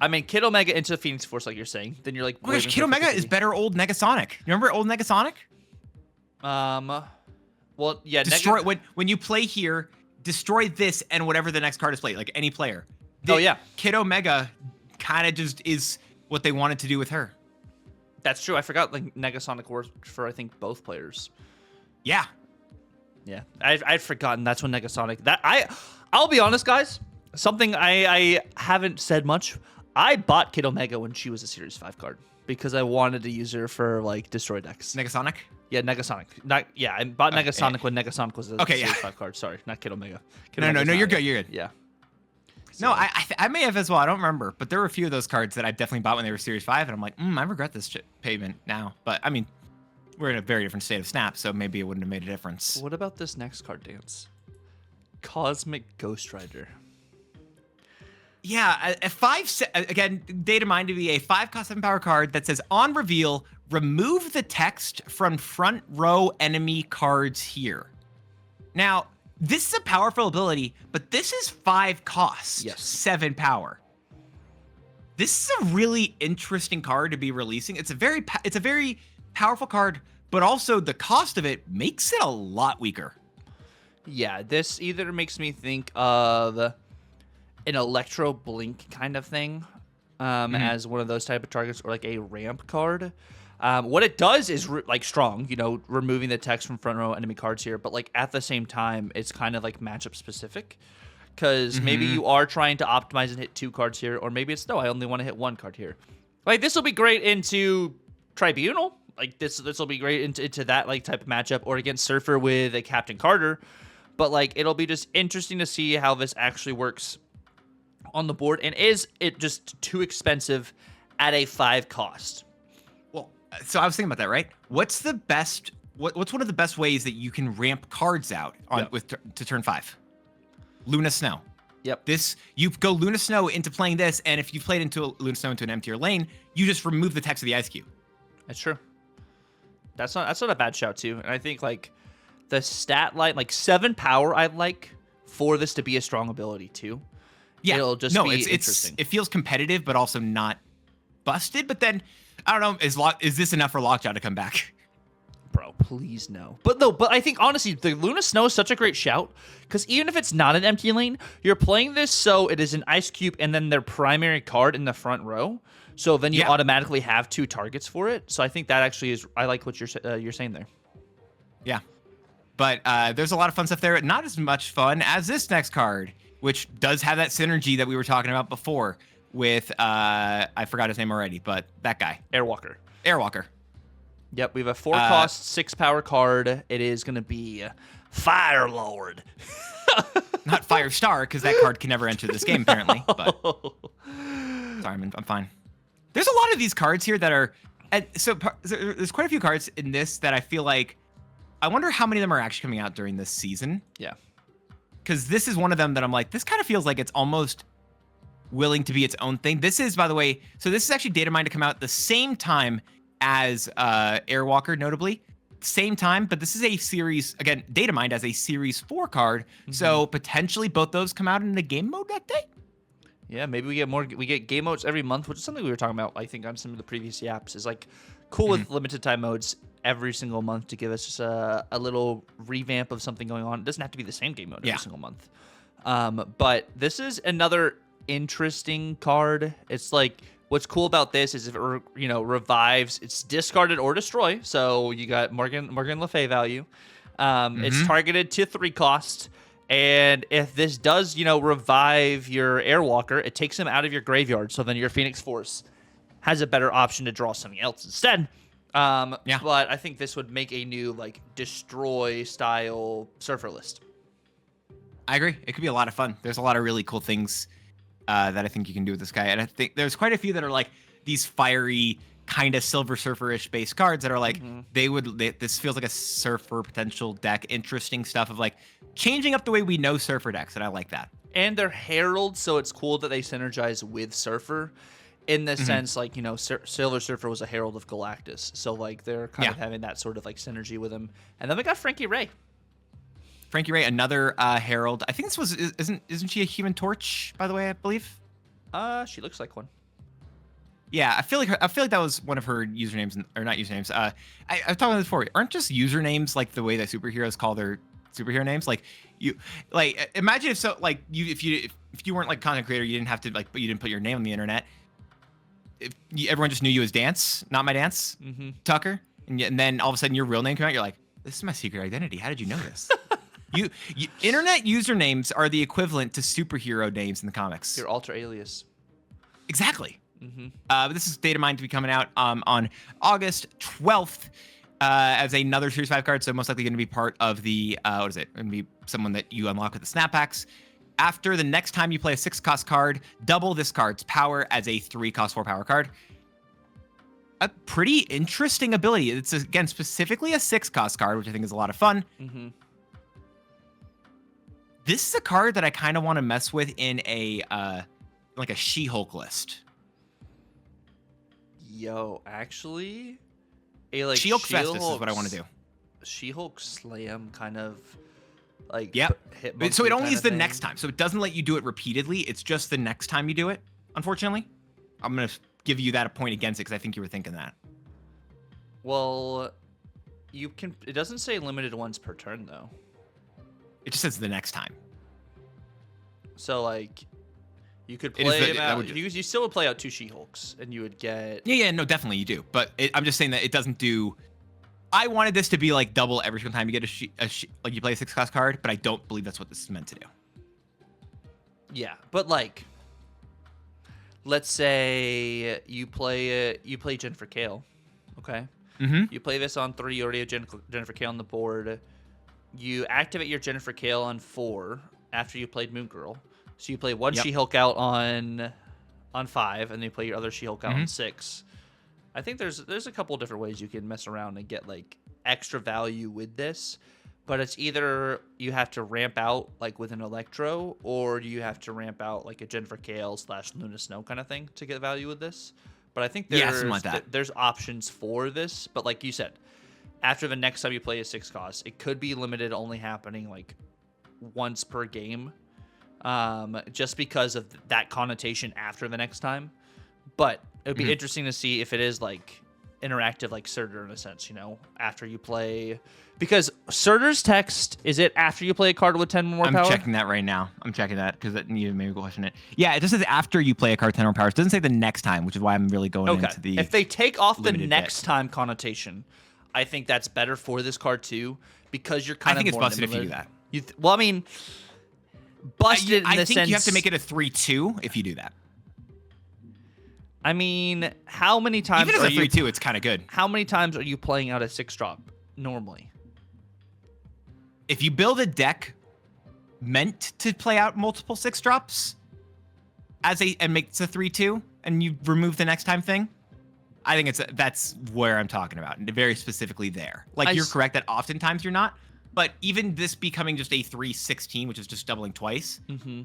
I mean, Kid Omega into Phoenix Force, like you're saying. Then you're like, oh gosh, Kid Omega is better old Negasonic. You remember old Negasonic? Well, yeah. Destroy when you play here. Destroy this and whatever the next card is played, like any player. Oh yeah. Kid Omega kind of just is what they wanted to do with her. That's true. I forgot like Negasonic worked for I think both players. Yeah. Yeah. I'd forgotten that's when Negasonic. I'll be honest, guys. Something I haven't said much. I bought Kid Omega when she was a Series 5 card because I wanted to use her for like destroy decks. Negasonic? Yeah, Negasonic. I bought Negasonic when Negasonic was a Series 5 card. Sorry, not Kid Omega. No, you're good. You're good. Yeah. So. No, I may have as well. I don't remember, but there were a few of those cards that I definitely bought when they were Series 5, and I'm like, I regret this payment now. But I mean, we're in a very different state of Snap, so maybe it wouldn't have made a difference. What about this next card, Dance? Cosmic Ghost Rider. Yeah, again, data mine to be a 5-cost 7-power card that says on reveal, remove the text from front row enemy cards here. Now, this is a powerful ability, but this is 5 costs, 7 power. This is a really interesting card to be releasing. It's a very powerful card, but also the cost of it makes it a lot weaker. Yeah, this either makes me think of an Electro Blink kind of thing as one of those type of targets, or like a ramp card. What it does is like strong, removing the text from front row enemy cards here, but like at the same time, it's kind of like matchup specific because maybe you are trying to optimize and hit 2 cards here, or maybe it's no, I only want to hit 1 card here. Like this will be great into Tribunal. Like this will be great into that like type of matchup, or against Surfer with a Captain Carter. But like it'll be just interesting to see how this actually works on the board, and is it just too expensive at a 5 cost? Well, so I was thinking about that, right? What's one of the best ways that you can ramp cards out to turn 5? Luna Snow. Yep. You go Luna Snow into playing this, and if you played into Luna Snow into an emptier lane, you just remove the text of the Ice Cube. That's true. That's not a bad shout too. And I think like the stat line, like 7 power, I'd like for this to be a strong ability too. Yeah, it'll just be interesting. It feels competitive, but also not busted. But then, I don't know, is this enough for Lockjaw to come back? Bro, please no. But I think honestly, the Luna Snow is such a great shout because even if it's not an empty lane, you're playing this so it is an Ice Cube and then their primary card in the front row. So then you automatically have 2 targets for it. So I think that actually is, I like what you're saying there. Yeah, but there's a lot of fun stuff there. Not as much fun as this next card, which does have that synergy that we were talking about before with, I forgot his name already, but that guy. Airwalker. Yep, we have a 4-cost, 6-power card. It is going to be Fire Lord. Not Firestar, because that card can never enter this game, apparently. But sorry, I'm fine. There's a lot of these cards here that are... So there's quite a few cards in this that I feel like... I wonder how many of them are actually coming out during this season. Yeah. Because this is one of them that I'm like, this kind of feels like it's almost willing to be its own thing. This is, by the way, so this is actually data mined to come out at the same time as Airwalker, notably. Same time, but this is a series, again, data mined as a Series 4 card. So potentially both those come out in the game mode that day? Yeah, maybe we get game modes every month, which is something we were talking about, I think, on some of the previous yaps. Is like cool with limited time modes every single month to give us just a little revamp of something going on. It doesn't have to be the same game mode every single month. But this is another interesting card. It's like, what's cool about this is if it revives, it's discarded or destroy. So you got Morgan Le Fay value. It's targeted to 3 costs. And if this does, revive your Airwalker, it takes him out of your graveyard. So then your Phoenix Force has a better option to draw something else instead. Yeah. But I think this would make a new like destroy style surfer list. I agree. It could be a lot of fun. There's a lot of really cool things that I think you can do with this guy, and I think there's quite a few that are like these fiery kind of Silver Surfer-ish based cards that are like this feels like a Surfer potential deck. Interesting stuff of like changing up the way we know Surfer decks, and I like that. And they're Heralds, so it's cool that they synergize with Surfer in the sense, like, you know, Silver Surfer was a Herald of Galactus, so like they're kind of having that sort of like synergy with him. And then we got Frankie Ray. Frankie Ray, another Herald. I think this was isn't she a Human Torch, by the way? I believe. She looks like one. Yeah, I feel like that was one of her usernames, or not usernames. I've talked about this before. Aren't just usernames like the way that superheroes call their superhero names? Like you, like imagine if if you weren't like content creator, you didn't have to like, but you didn't put your name on the internet. Everyone just knew you as Dance, Not My Dance, Tucker, and then all of a sudden your real name came out. You're like, this is my secret identity. How did you know this? you internet usernames are the equivalent to superhero names in the comics. Your alter alias. Exactly. But this is Data Mine to be coming out on August 12th as another Series 5 card. So most likely going to be part of the, what is it? Going to be someone that you unlock with the snap packs. After the next time you play a 6-cost card, double this card's power as a 3-cost 4-power card. A pretty interesting ability. It's, again, specifically a 6-cost card, which I think is a lot of fun. This is a card that I kind of want to mess with in a like a She-Hulk list. Yo, actually, a like She-Hulk Festus is what I want to do. She-Hulk Slam kind of like hit. So it only is the thing. next time. So it doesn't let you do it repeatedly. It's just the next time you do it. Unfortunately, I'm gonna give you that a point against it because I think you were thinking that. Well, you can. It doesn't say limited once per turn though. It just says the next time. So like, you could play the- him that out. would- You still would play out 2 She-Hulks, and you would get. Yeah, no, definitely you do. But I'm just saying that it doesn't do. I wanted this to be like double every single time you get like you play a 6-cost card, but I don't believe that's what this is meant to do. Yeah, but like, let's say you play Jennifer Kale, okay? You play this on 3. You already have Jennifer Kale on the board. You activate your Jennifer Kale on 4 after you played Moon Girl. So you play one She-Hulk out on 5, and then you play your other She-Hulk out on 6. I think there's a couple different ways you can mess around and get like extra value with this, but it's either you have to ramp out like with an Electro, or you have to ramp out like a Jennifer Kale / Luna Snow kind of thing to get value with this. But I think there's options for this. But like you said, after the next time you play a 6-cost, it could be limited, only happening like once per game, just because of that connotation after the next time. But it would be interesting to see if it is like interactive, like Surtur in a sense, you know, after you play. Because Surtur's text, is it after you play a card with 10 more power? I'm checking that right now. I'm checking that because you maybe question it. Yeah, it just says after you play a card 10 more power. It doesn't say the next time, which is why I'm really going into the. If they take off the next bit. time connotation, I think that's better for this card too, because you're kind of. I think it's more busted if you do that. Well, I mean, busted in the sense. I think you have to make it a 3/2 if you do that. I mean, how many times even as a 3/2, it's kind of good. How many times are you playing out a 6-drop normally? If you build a deck meant to play out multiple 6-drops and make it a 3/2, and you remove the next time thing, I think that's where I'm talking about, and very specifically there. Like you're correct that oftentimes you're not, but even this becoming just a 3/16, which is just doubling twice,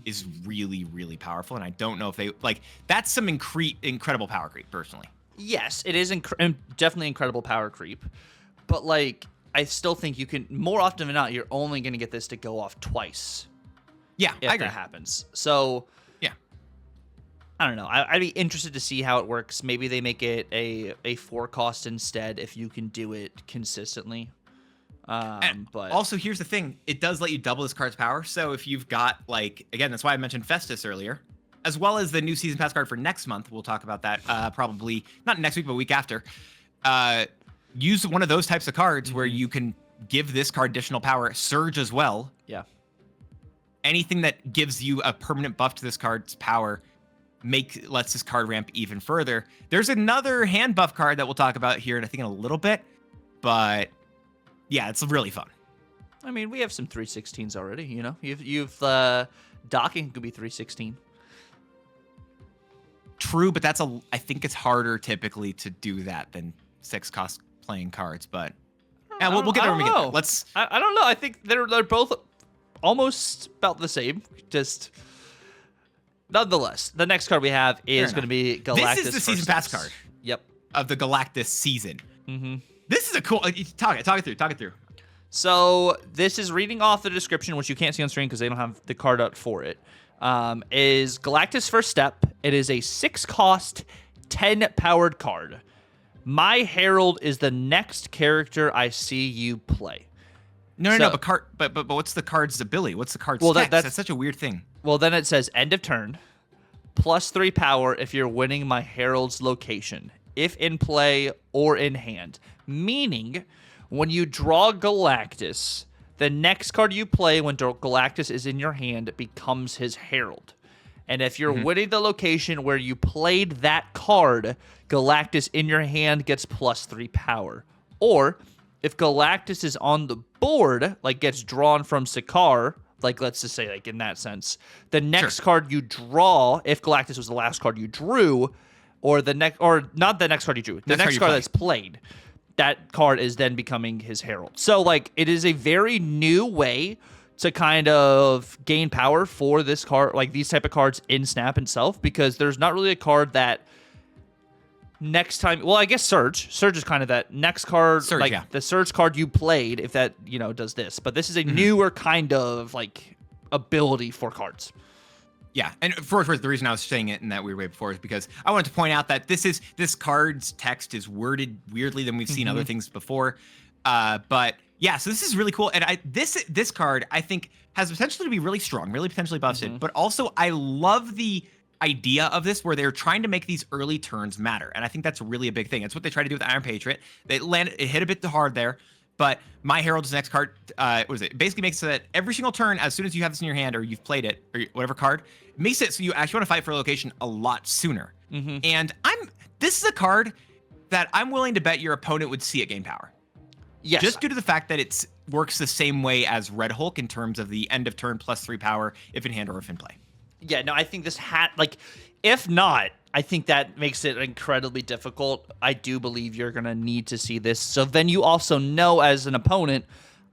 is really, really powerful. And I don't know if they like that's some incredible power creep, personally. Yes, it is definitely incredible power creep, but like I still think you can more often than not you're only going to get this to go off twice. Yeah, if I agree. That happens. So yeah, I don't know. I'd be interested to see how it works. Maybe they make it a 4-cost instead if you can do it consistently. But also here's the thing, it does let you double this card's power. So if you've got like, again, that's why I mentioned Festus earlier, as well as the new season pass card for next month. We'll talk about that probably not next week, but week after. Use one of those types of cards where you can give this card additional power, surge as well. Yeah. Anything that gives you a permanent buff to this card's power lets this card ramp even further. There's another hand buff card that we'll talk about here, and I think in a little bit, but yeah, it's really fun. I mean, we have some 316s already. You know, you've docking could be 316. True, but I think it's harder typically to do that than 6-cost playing cards. But yeah, we'll get there when we get there. I don't know. I think they're both almost about the same. Just nonetheless, the next card we have is going to be Galactus. This is the season pass card. Yep. Of the Galactus season. Mm-hmm. This is a cool. Talk it through. So this is reading off the description, which you can't see on screen because they don't have the card up for it. Is Galactus First Step. It is a 6-cost, 10-powered card. My Herald is the next character I see you play. No, but what's the card's ability? What's the card's text? That's such a weird thing. Well, then it says end of turn, +3 power if you're winning my Herald's location, if in play or in hand. Meaning, when you draw Galactus, the next card you play when Galactus is in your hand becomes his Herald. And if you're winning the location where you played that card, Galactus in your hand gets +3 power. Or, if Galactus is on the board, like gets drawn from Sakaar, like let's just say like in that sense, the next card you draw, if Galactus was the last card you drew, or not the next card you drew, the next card that's played, that card is then becoming his Herald. So, like, it is a very new way to kind of gain power for this card, like these type of cards in Snap itself, because there's not really a card that next time, well, I guess Surge is kind of that next card, the Surge card you played, if that, does this. But this is a newer kind of, like, ability for cards. Yeah, and for the reason I was saying it in that weird way before is because I wanted to point out that this card's text is worded weirdly than we've seen other things before. But yeah, so this is really cool, and this card I think has potential to be really strong, really potentially busted. But also I love the idea of this where they're trying to make these early turns matter, and I think that's really a big thing. It's what they try to do with Iron Patriot. It hit a bit too hard there. But My Herald's next card, it basically makes it so that every single turn, as soon as you have this in your hand or you've played it, or whatever card, it makes it so you actually want to fight for a location a lot sooner. And this is a card that I'm willing to bet your opponent would see it gain power. Yes. Just due to the fact that it works the same way as Red Hulk in terms of the end of turn +3 power, if in hand or if in play. Yeah, no, I think this if not, I think that makes it incredibly difficult. I do believe you're going to need to see this. So then you also know as an opponent,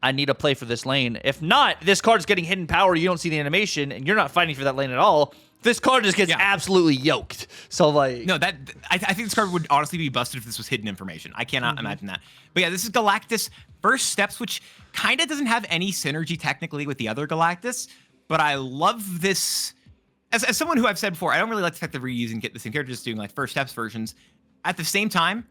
I need to play for this lane. If not, this card's getting hidden power, you don't see the animation, and you're not fighting for that lane at all. This card just gets absolutely yoked. So, like... No, I think this card would honestly be busted if this was hidden information. I cannot imagine that. But yeah, this is Galactus First Steps, which kind of doesn't have any synergy technically with the other Galactus, but I love this... As someone who I've said before, I don't really like the fact that we're reusing the same character, just doing like First Steps versions. At the same time,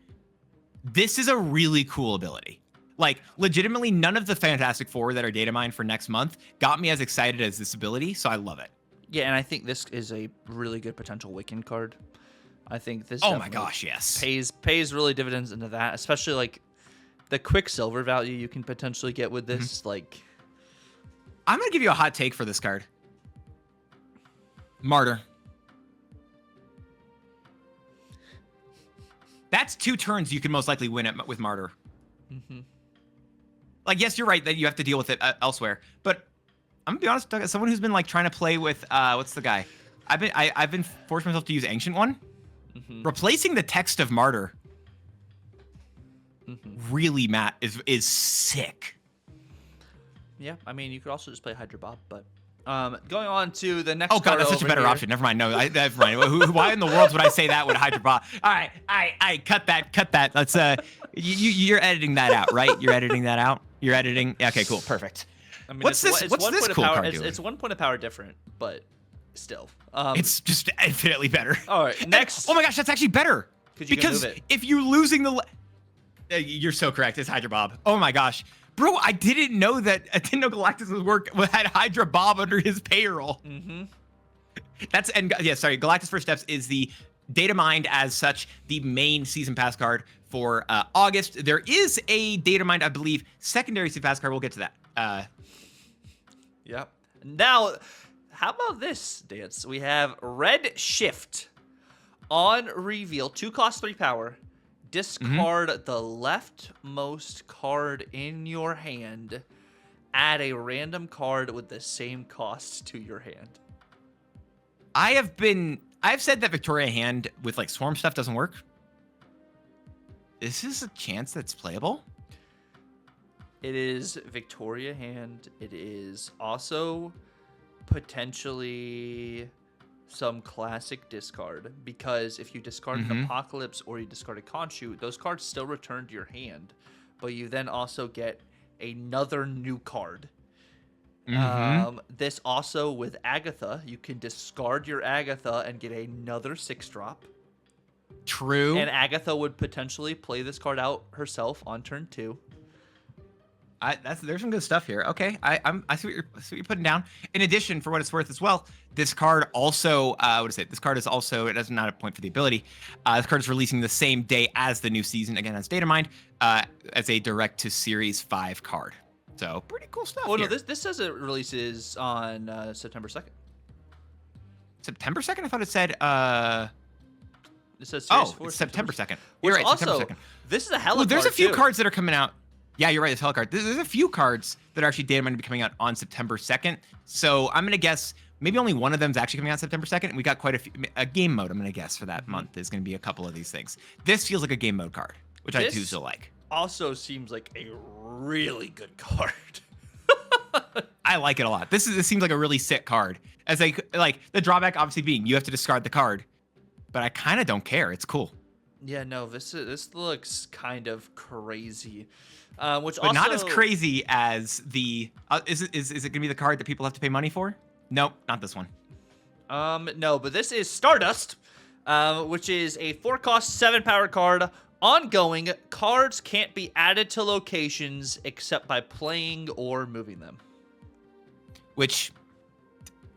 this is a really cool ability. Like, legitimately, none of the Fantastic Four that are data mined for next month got me as excited as this ability, so I love it. Yeah, and I think this is a really good potential Wiccan card. I think this oh my gosh, yes. pays really dividends into that, especially like the Quicksilver value you can potentially get with this. Like, I'm going to give you a hot take for this card. Martyr. That's 2 turns you can most likely win with Martyr. Like, yes, you're right that you have to deal with it elsewhere, but I'm gonna be honest, Doug, as someone who's been like trying to play with what's the guy? I've been forcing myself to use Ancient One. Replacing the text of Martyr really, Matt, is sick. Yeah, I mean, you could also just play Hydra Bob, but going on to the next. Oh god, that's such a better option. Never mind. No, never mind. Why in the world would I say that with Hydra Bob? All right, cut that. Let's you're editing that out, right? You're editing that out. You're editing. Okay, cool, perfect. I mean, what's this cool card doing? It's 1 point of power different, but still, it's just infinitely better. All right, next. Oh my gosh, that's actually better because if you're losing you're so correct. It's Hydra Bob. Oh my gosh. Bro, I didn't know Galactus had Hydra Bob under his payroll. Galactus First Steps is the data mined as such, the main season pass card for August. There is a data mined, I believe, secondary season pass card. We'll get to that. Yep. Now, How about this, Dance? We have Red Shift. On reveal, 2 cost, 3 power. Discard the leftmost card in your hand. Add a random card with the same cost to your hand. I've said that Victoria hand with like swarm stuff doesn't work. Is this a chance that's playable? It is Victoria hand. It is also potentially some classic discard, because if you discard an Apocalypse or you discard a Khonshu, those cards still return to your hand, but you then also get another new card. This also with Agatha, you can discard your Agatha and get another 6-drop. True. And Agatha would potentially play this card out herself on turn 2. There's some good stuff here. Okay, I see what you're putting down. In addition, for what it's worth as well, this card also This card is also, it does not a point for the ability. This card is releasing the same day as the new season. Again, that's Datamind, as a direct to Series 5 card. So pretty cool stuff. Oh here. no, this says it releases on September 2nd. September 2nd? I thought it said. It says Series 4, it's September 2nd. You're You're right. also, September 2nd. This is a hella. Well, there's card a few too. cards that are coming out. Yeah, you're right. It's hell card. There's a few cards that are actually Datamind to be coming out on September 2nd. So I'm gonna guess maybe only one of them is actually coming out September 2nd. And we got quite a game mode. I'm gonna guess for that month is gonna be a couple of these things. This feels like a game mode card, which I do still like. Also seems like a really good card. I like it a lot. This seems like a really sick card. As like the drawback obviously being you have to discard the card, but I kind of don't care. It's cool. Yeah, no, this looks kind of crazy. But also not as crazy as the. Is it gonna be the card that people have to pay money for? Nope, not this one. No, but this is Stardust, which is a 4-cost, 7-power card. Ongoing, cards can't be added to locations except by playing or moving them. Which,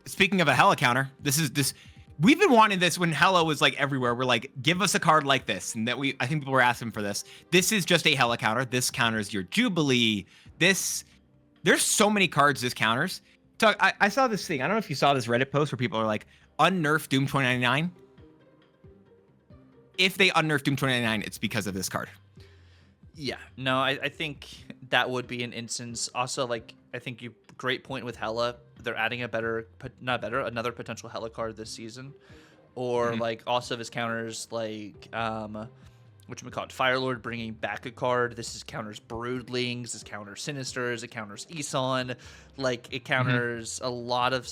speaking of a Hella counter, this. We've been wanting this when Hella was like everywhere. We're like, give us a card like this, and I think people were asking for this. This is just a Hella counter. This counters your Jubilee. There's so many cards this counters. So I saw this thing. I don't know if you saw this Reddit post where people are like, unnerf Doom 2099. If they unnerf Doom 2099, it's because of this card. Yeah, no, I think that would be an instance. Also, like, I think great point with Hella. They're adding another potential Hella card this season. Or, like, also this counters, like, whatchamacallit, Firelord bringing back a card. This counters Broodlings. This counters Sinisters. It counters Isan. Like, it counters a lot of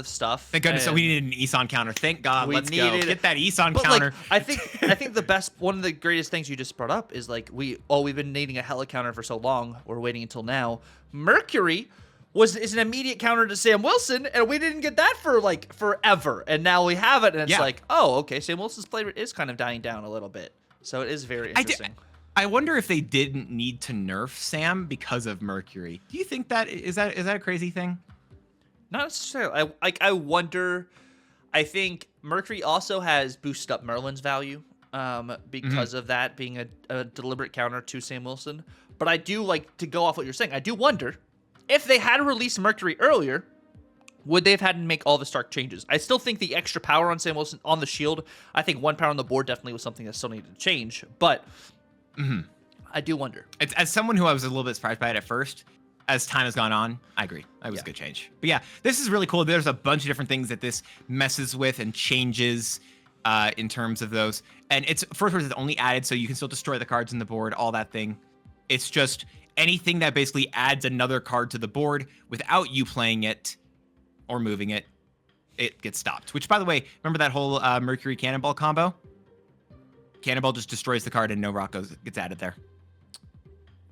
stuff. Thank goodness, so we needed an Isan counter. Thank God. Let's go. Get that Isan but counter. Like, I think the best, one of the greatest things you just brought up is like we've been needing a Hella counter for so long. We're waiting until now. Mercury is an immediate counter to Sam Wilson, and we didn't get that for like forever, and now we have it, and it's like, oh, okay, Sam Wilson's play is kind of dying down a little bit, so it is very interesting. I wonder if they didn't need to nerf Sam because of Mercury. Do you think that is that a crazy thing? Not necessarily. I wonder. I think Mercury also has boosted up Merlin's value because of that being a deliberate counter to Sam Wilson. But I do like to go off what you're saying. I do wonder if they had released Mercury earlier, would they have had to make all the stark changes? I still think the extra power on Sam Wilson on the shield, I think 1 power on the board definitely was something that still needed to change. But I do wonder. As someone who I was a little bit surprised by it at first, as time has gone on, I agree. It was a good change. But yeah, this is really cool. There's a bunch of different things that this messes with and changes in terms of those. And it's first it's only added, so you can still destroy the cards in the board, all that thing. It's just anything that basically adds another card to the board without you playing it or moving it, it gets stopped. Which, by the way, remember that whole Mercury Cannonball combo? Cannonball just destroys the card and no rock gets added there.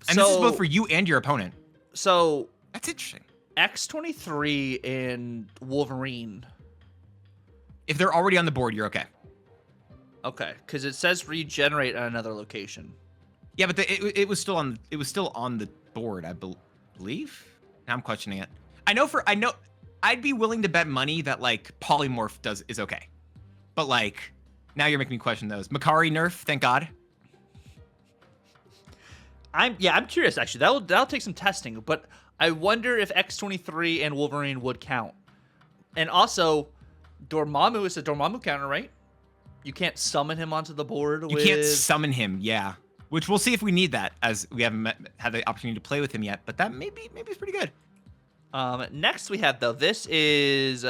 And this is both for you and your opponent. So that's interesting. X-23 and Wolverine. If they're already on the board, you're okay. Okay, because it says regenerate at another location. Yeah, but it was still on. It was still on the board, I believe. Now I'm questioning it. I know. I'd be willing to bet money that like polymorph is okay, but like now you're making me question those. Makari nerf, thank God. I'm curious actually. That'll take some testing, but I wonder if X-23 and Wolverine would count. And also, Dormammu is a Dormammu counter, right? You can't summon him onto the board. You can't summon him, yeah. Which we'll see if we need that, as we haven't had the opportunity to play with him yet. But that maybe it's pretty good. Next we have, though, this is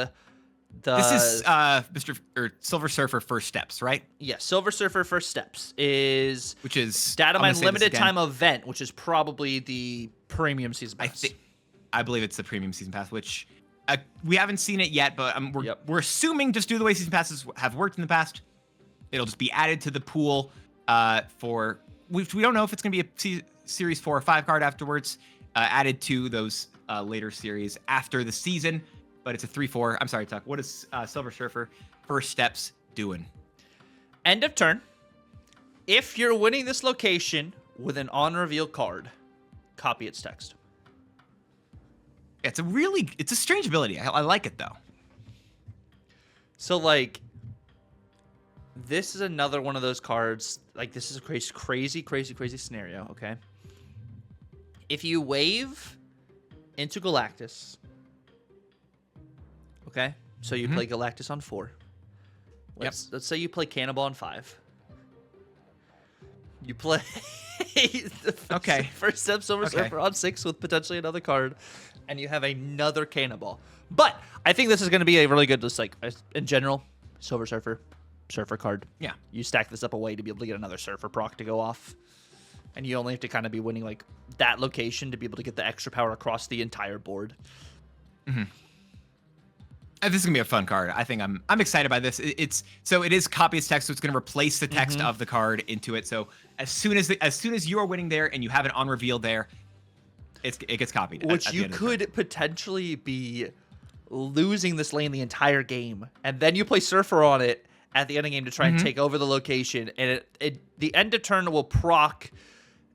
Mr. or Silver Surfer First Steps, right? Yeah, Silver Surfer First Steps is which is Data Mine limited time event, which is probably the premium season pass. I believe it's the premium season pass, which we haven't seen it yet, but we're assuming, just due to the way season passes have worked in the past, it'll just be added to the pool for. We don't know if it's going to be a series 4 or 5 card afterwards, added to those later series after the season. But it's a 3/4. I'm sorry, Tuck. What is Silver Surfer First Steps doing? End of turn. If you're winning this location with an on reveal card, copy its text. It's a strange ability. I like it though. So like, this is another one of those cards. Like, this is a crazy scenario. Okay. If you wave into Galactus. Okay, so you play Galactus on 4. Let's say you play Cannonball on 5. You play First Step Silver Surfer on 6 with potentially another card, and you have another Cannonball. But I think this is going to be a really good, just like in general, Silver Surfer card. Yeah, you stack this up a way to be able to get another Surfer proc to go off, and you only have to kind of be winning like that location to be able to get the extra power across the entire board. This is gonna be a fun card. I think I'm excited by this. It is copy as text, so it's gonna replace the text of the card into it. So as soon as you are winning there and you have an on reveal there, it gets copied. Which you could potentially be losing this lane the entire game, and then you play Surfer on it at the end of the game to try and take over the location, and the end of turn will proc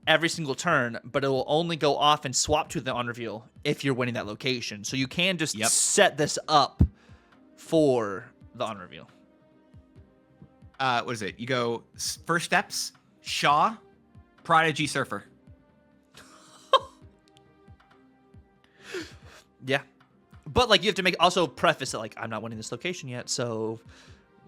every single turn, but it will only go off and swap to the on reveal if you're winning that location. So you can just set this up for the on reveal. What is it? You go First Steps, Shaw, Prodigy, Surfer. Yeah. But like, you have to also preface it like, I'm not winning this location yet, so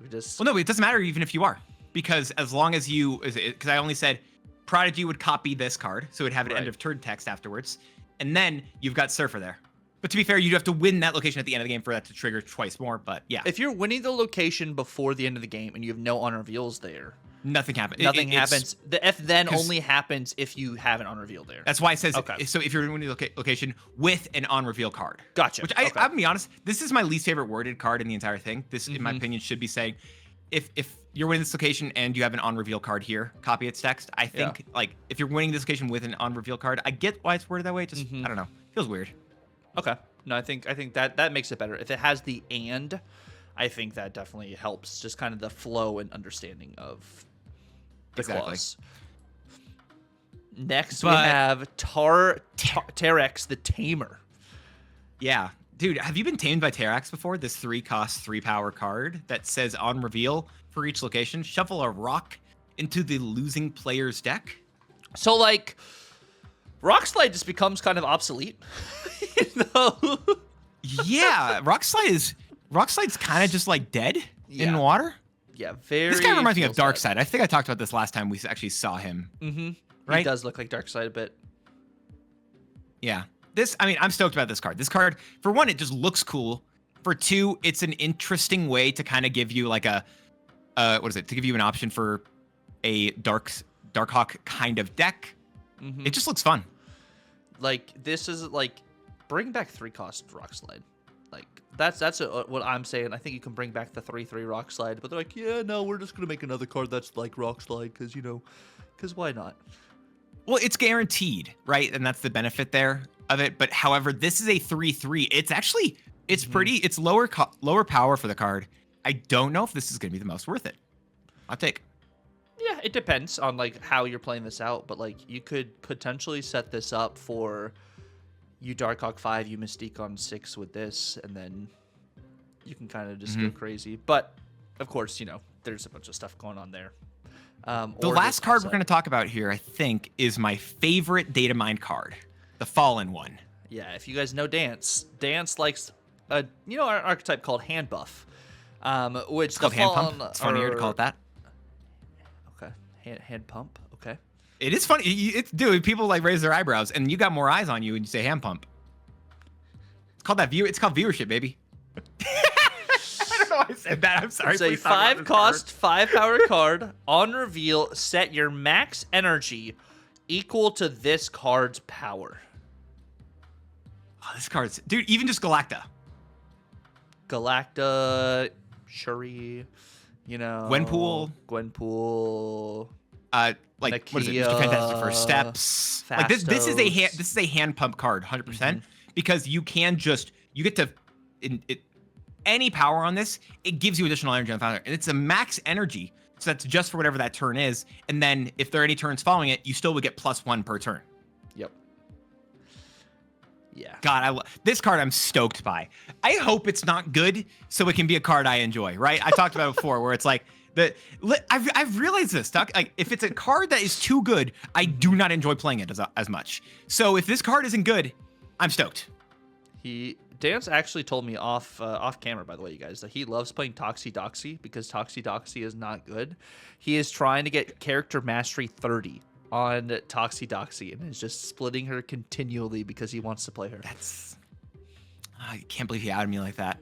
we just... Well, no, it doesn't matter even if you are, because as long as because I only said Prodigy would copy this card, so it would have an end of turn text afterwards, and then you've got Surfer there. But to be fair, you have to win that location at the end of the game for that to trigger twice more. But yeah, if you're winning the location before the end of the game and you have no on reveals there, nothing happens. Nothing happens. The F then only happens if you have an on reveal there. That's why it says so. If you're winning the location with an on reveal card, gotcha. Which I'm gonna be honest, this is my least favorite worded card in the entire thing. This, in my opinion, should be saying, if you're winning this location and you have an on reveal card here, copy its text. I think like if you're winning this location with an on reveal card, I get why it's worded that way. Just I don't know, feels weird. Okay. No, I think that makes it better. If it has the and, I think that definitely helps just kind of the flow and understanding of the clause. Next, we have Terex the Tamer. Yeah. Dude, have you been tamed by Terex before? This 3-cost, 3-power card that says on reveal for each location, shuffle a rock into the losing player's deck. So, like, Rock Slide just becomes kind of obsolete. You know? Yeah, Rock Slide's kind of just like dead in the water. Yeah, very. This kind of reminds me of Darkseid. I think I talked about this last time we actually saw him. Right? He does look like Darkseid a bit. Yeah. I'm stoked about this card. This card, for one, it just looks cool. For two, it's an interesting way to kind of give you like a, to give you an option for a Darkhawk kind of deck. It just looks fun. Like, this is like, bring back 3-cost Rock Slide. Like, that's what I'm saying. I think you can bring back the 3/3 Rock Slide, but they're like, yeah, no, we're just gonna make another card that's like Rock Slide because why not? Well, it's guaranteed, right? And that's the benefit there of it. But however, this is a 3/3. It's pretty. It's lower power for the card. I don't know if this is gonna be the most worth it. I'll take. Yeah, it depends on like how you're playing this out, but like you could potentially set this up for you Darkhawk 5, you Mystique on 6 with this, and then you can kind of just go crazy. But of course, there's a bunch of stuff going on there. The last card we're going to talk about here, I think, is my favorite data mine card, the Fallen one. Yeah, if you guys know Dance likes an archetype called Hand Buff, which It's called Hand Pump. It's funnier to call it that. Okay, hand pump. Okay. It is funny. Dude, people like raise their eyebrows, and you got more eyes on you when you say hand pump. It's called that view. It's called viewership, baby. I don't know why I said that. I'm sorry. It's a 5-cost, 5-power card. On reveal, set your max energy equal to this card's power. Oh, this card's, dude. Even just Galacta. Galacta, Shuri, Gwenpool. Like Nakia, what is it? Mr. Fantastic First Steps. Fastos. Like this is a hand pump card, 100%, because you get to any power on this. It gives you additional energy on the founder, and it's a max energy, so that's just for whatever that turn is. And then if there are any turns following it, you still would get +1 per turn. Yep. Yeah. God, this card I'm stoked by. I hope it's not good, so it can be a card I enjoy. Right? I talked about it before, where it's like. I've realized this, Doc. Like, if it's a card that is too good, I do not enjoy playing it as much. So if this card isn't good, I'm stoked. Dance actually told me off camera, by the way, you guys, that he loves playing Toxie because Toxie is not good. He is trying to get character mastery 30 on Toxie and is just splitting her continually because he wants to play her. I can't believe he outed me like that.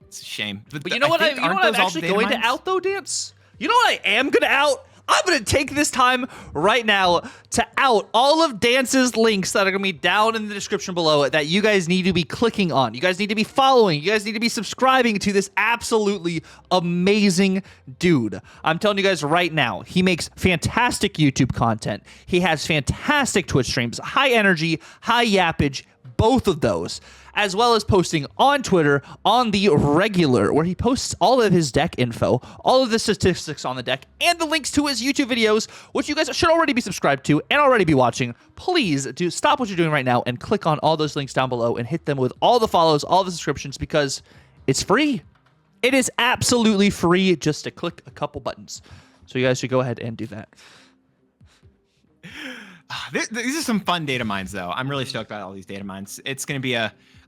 It's a shame. But you know what? I'm actually going to out, though, Dance? You know what I am going to out? I'm going to take this time right now to out all of Dance's links that are going to be down in the description below that you guys need to be clicking on. You guys need to be following. You guys need to be subscribing to this absolutely amazing dude. I'm telling you guys right now, he makes fantastic YouTube content. He has fantastic Twitch streams, high energy, high yappage, both of those, as well as posting on Twitter on the regular, where he posts all of his deck info, all of the statistics on the deck, and the links to his YouTube videos, which you guys should already be subscribed to and already be watching. Please do stop what you're doing right now and click on all those links down below and hit them with all the follows, all the subscriptions, because it's free. It is absolutely free just to click a couple buttons. So you guys should go ahead and do that. These are some fun data mines, though. I'm really stoked about all these data mines. It's going to be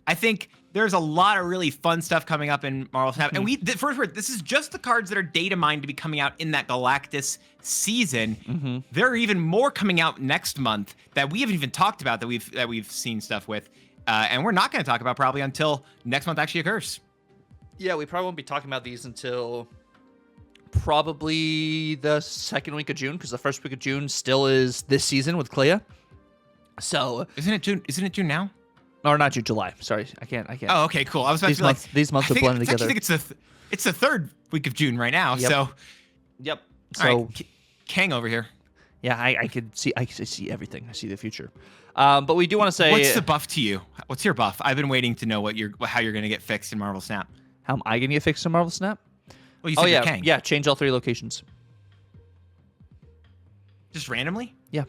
I think there's a lot of really fun stuff coming up in Marvel Snap. And this is just the cards that are data mined to be coming out in that Galactus season. There are even more coming out next month that we haven't even talked about that we've seen stuff with. And we're not going to talk about probably until next month actually occurs. Yeah, we probably won't be talking about these until probably the second week of June, because the first week of June still is this season with Clea. So isn't it June now? Or not June, July. Sorry, I can't. Oh, okay, cool. I was about to be these months are blended together. I think it's the third week of June right now. Yep. So, yep. So, all right, Kang over here. Yeah, I can see. I see everything. I see the future. But we do want to say, what's the buff to you? What's your buff? I've been waiting to know how you're going to get fixed in Marvel Snap. How am I going to get fixed in Marvel Snap? Well, you said yeah, Kang. Yeah. Change all 3 locations. Just randomly? Yeah.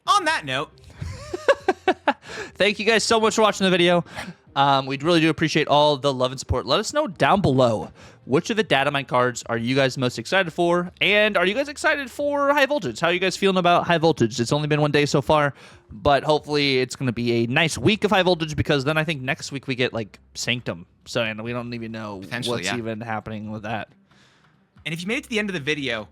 On that note. Thank you guys so much for watching the video. We really do appreciate all the love and support. Let us know down below which of the data mine cards are you guys most excited for, and are you guys excited for High Voltage? How are you guys feeling about High Voltage? It's only been 1 day so far, but hopefully it's going to be a nice week of High Voltage, because then I think next week we get like Sanctum, so and we don't even know what's even happening with that. And if you made it to the end of the video,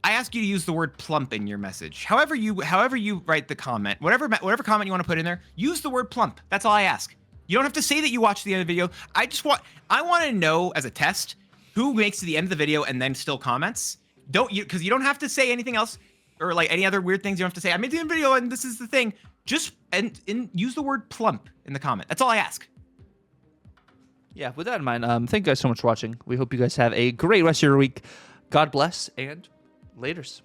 I ask you to use the word plump in your message. However you write the comment, whatever comment you want to put in there, use the word plump. That's all I ask. You don't have to say that you watched the end of the video. I want to know as a test who makes it to the end of the video and then still comments. Because you don't have to say anything else or like any other weird things. You don't have to say I made the end video and this is the thing. Just use the word plump in the comment. That's all I ask. Yeah, with that in mind, thank you guys so much for watching. We hope you guys have a great rest of your week. God bless, and laters.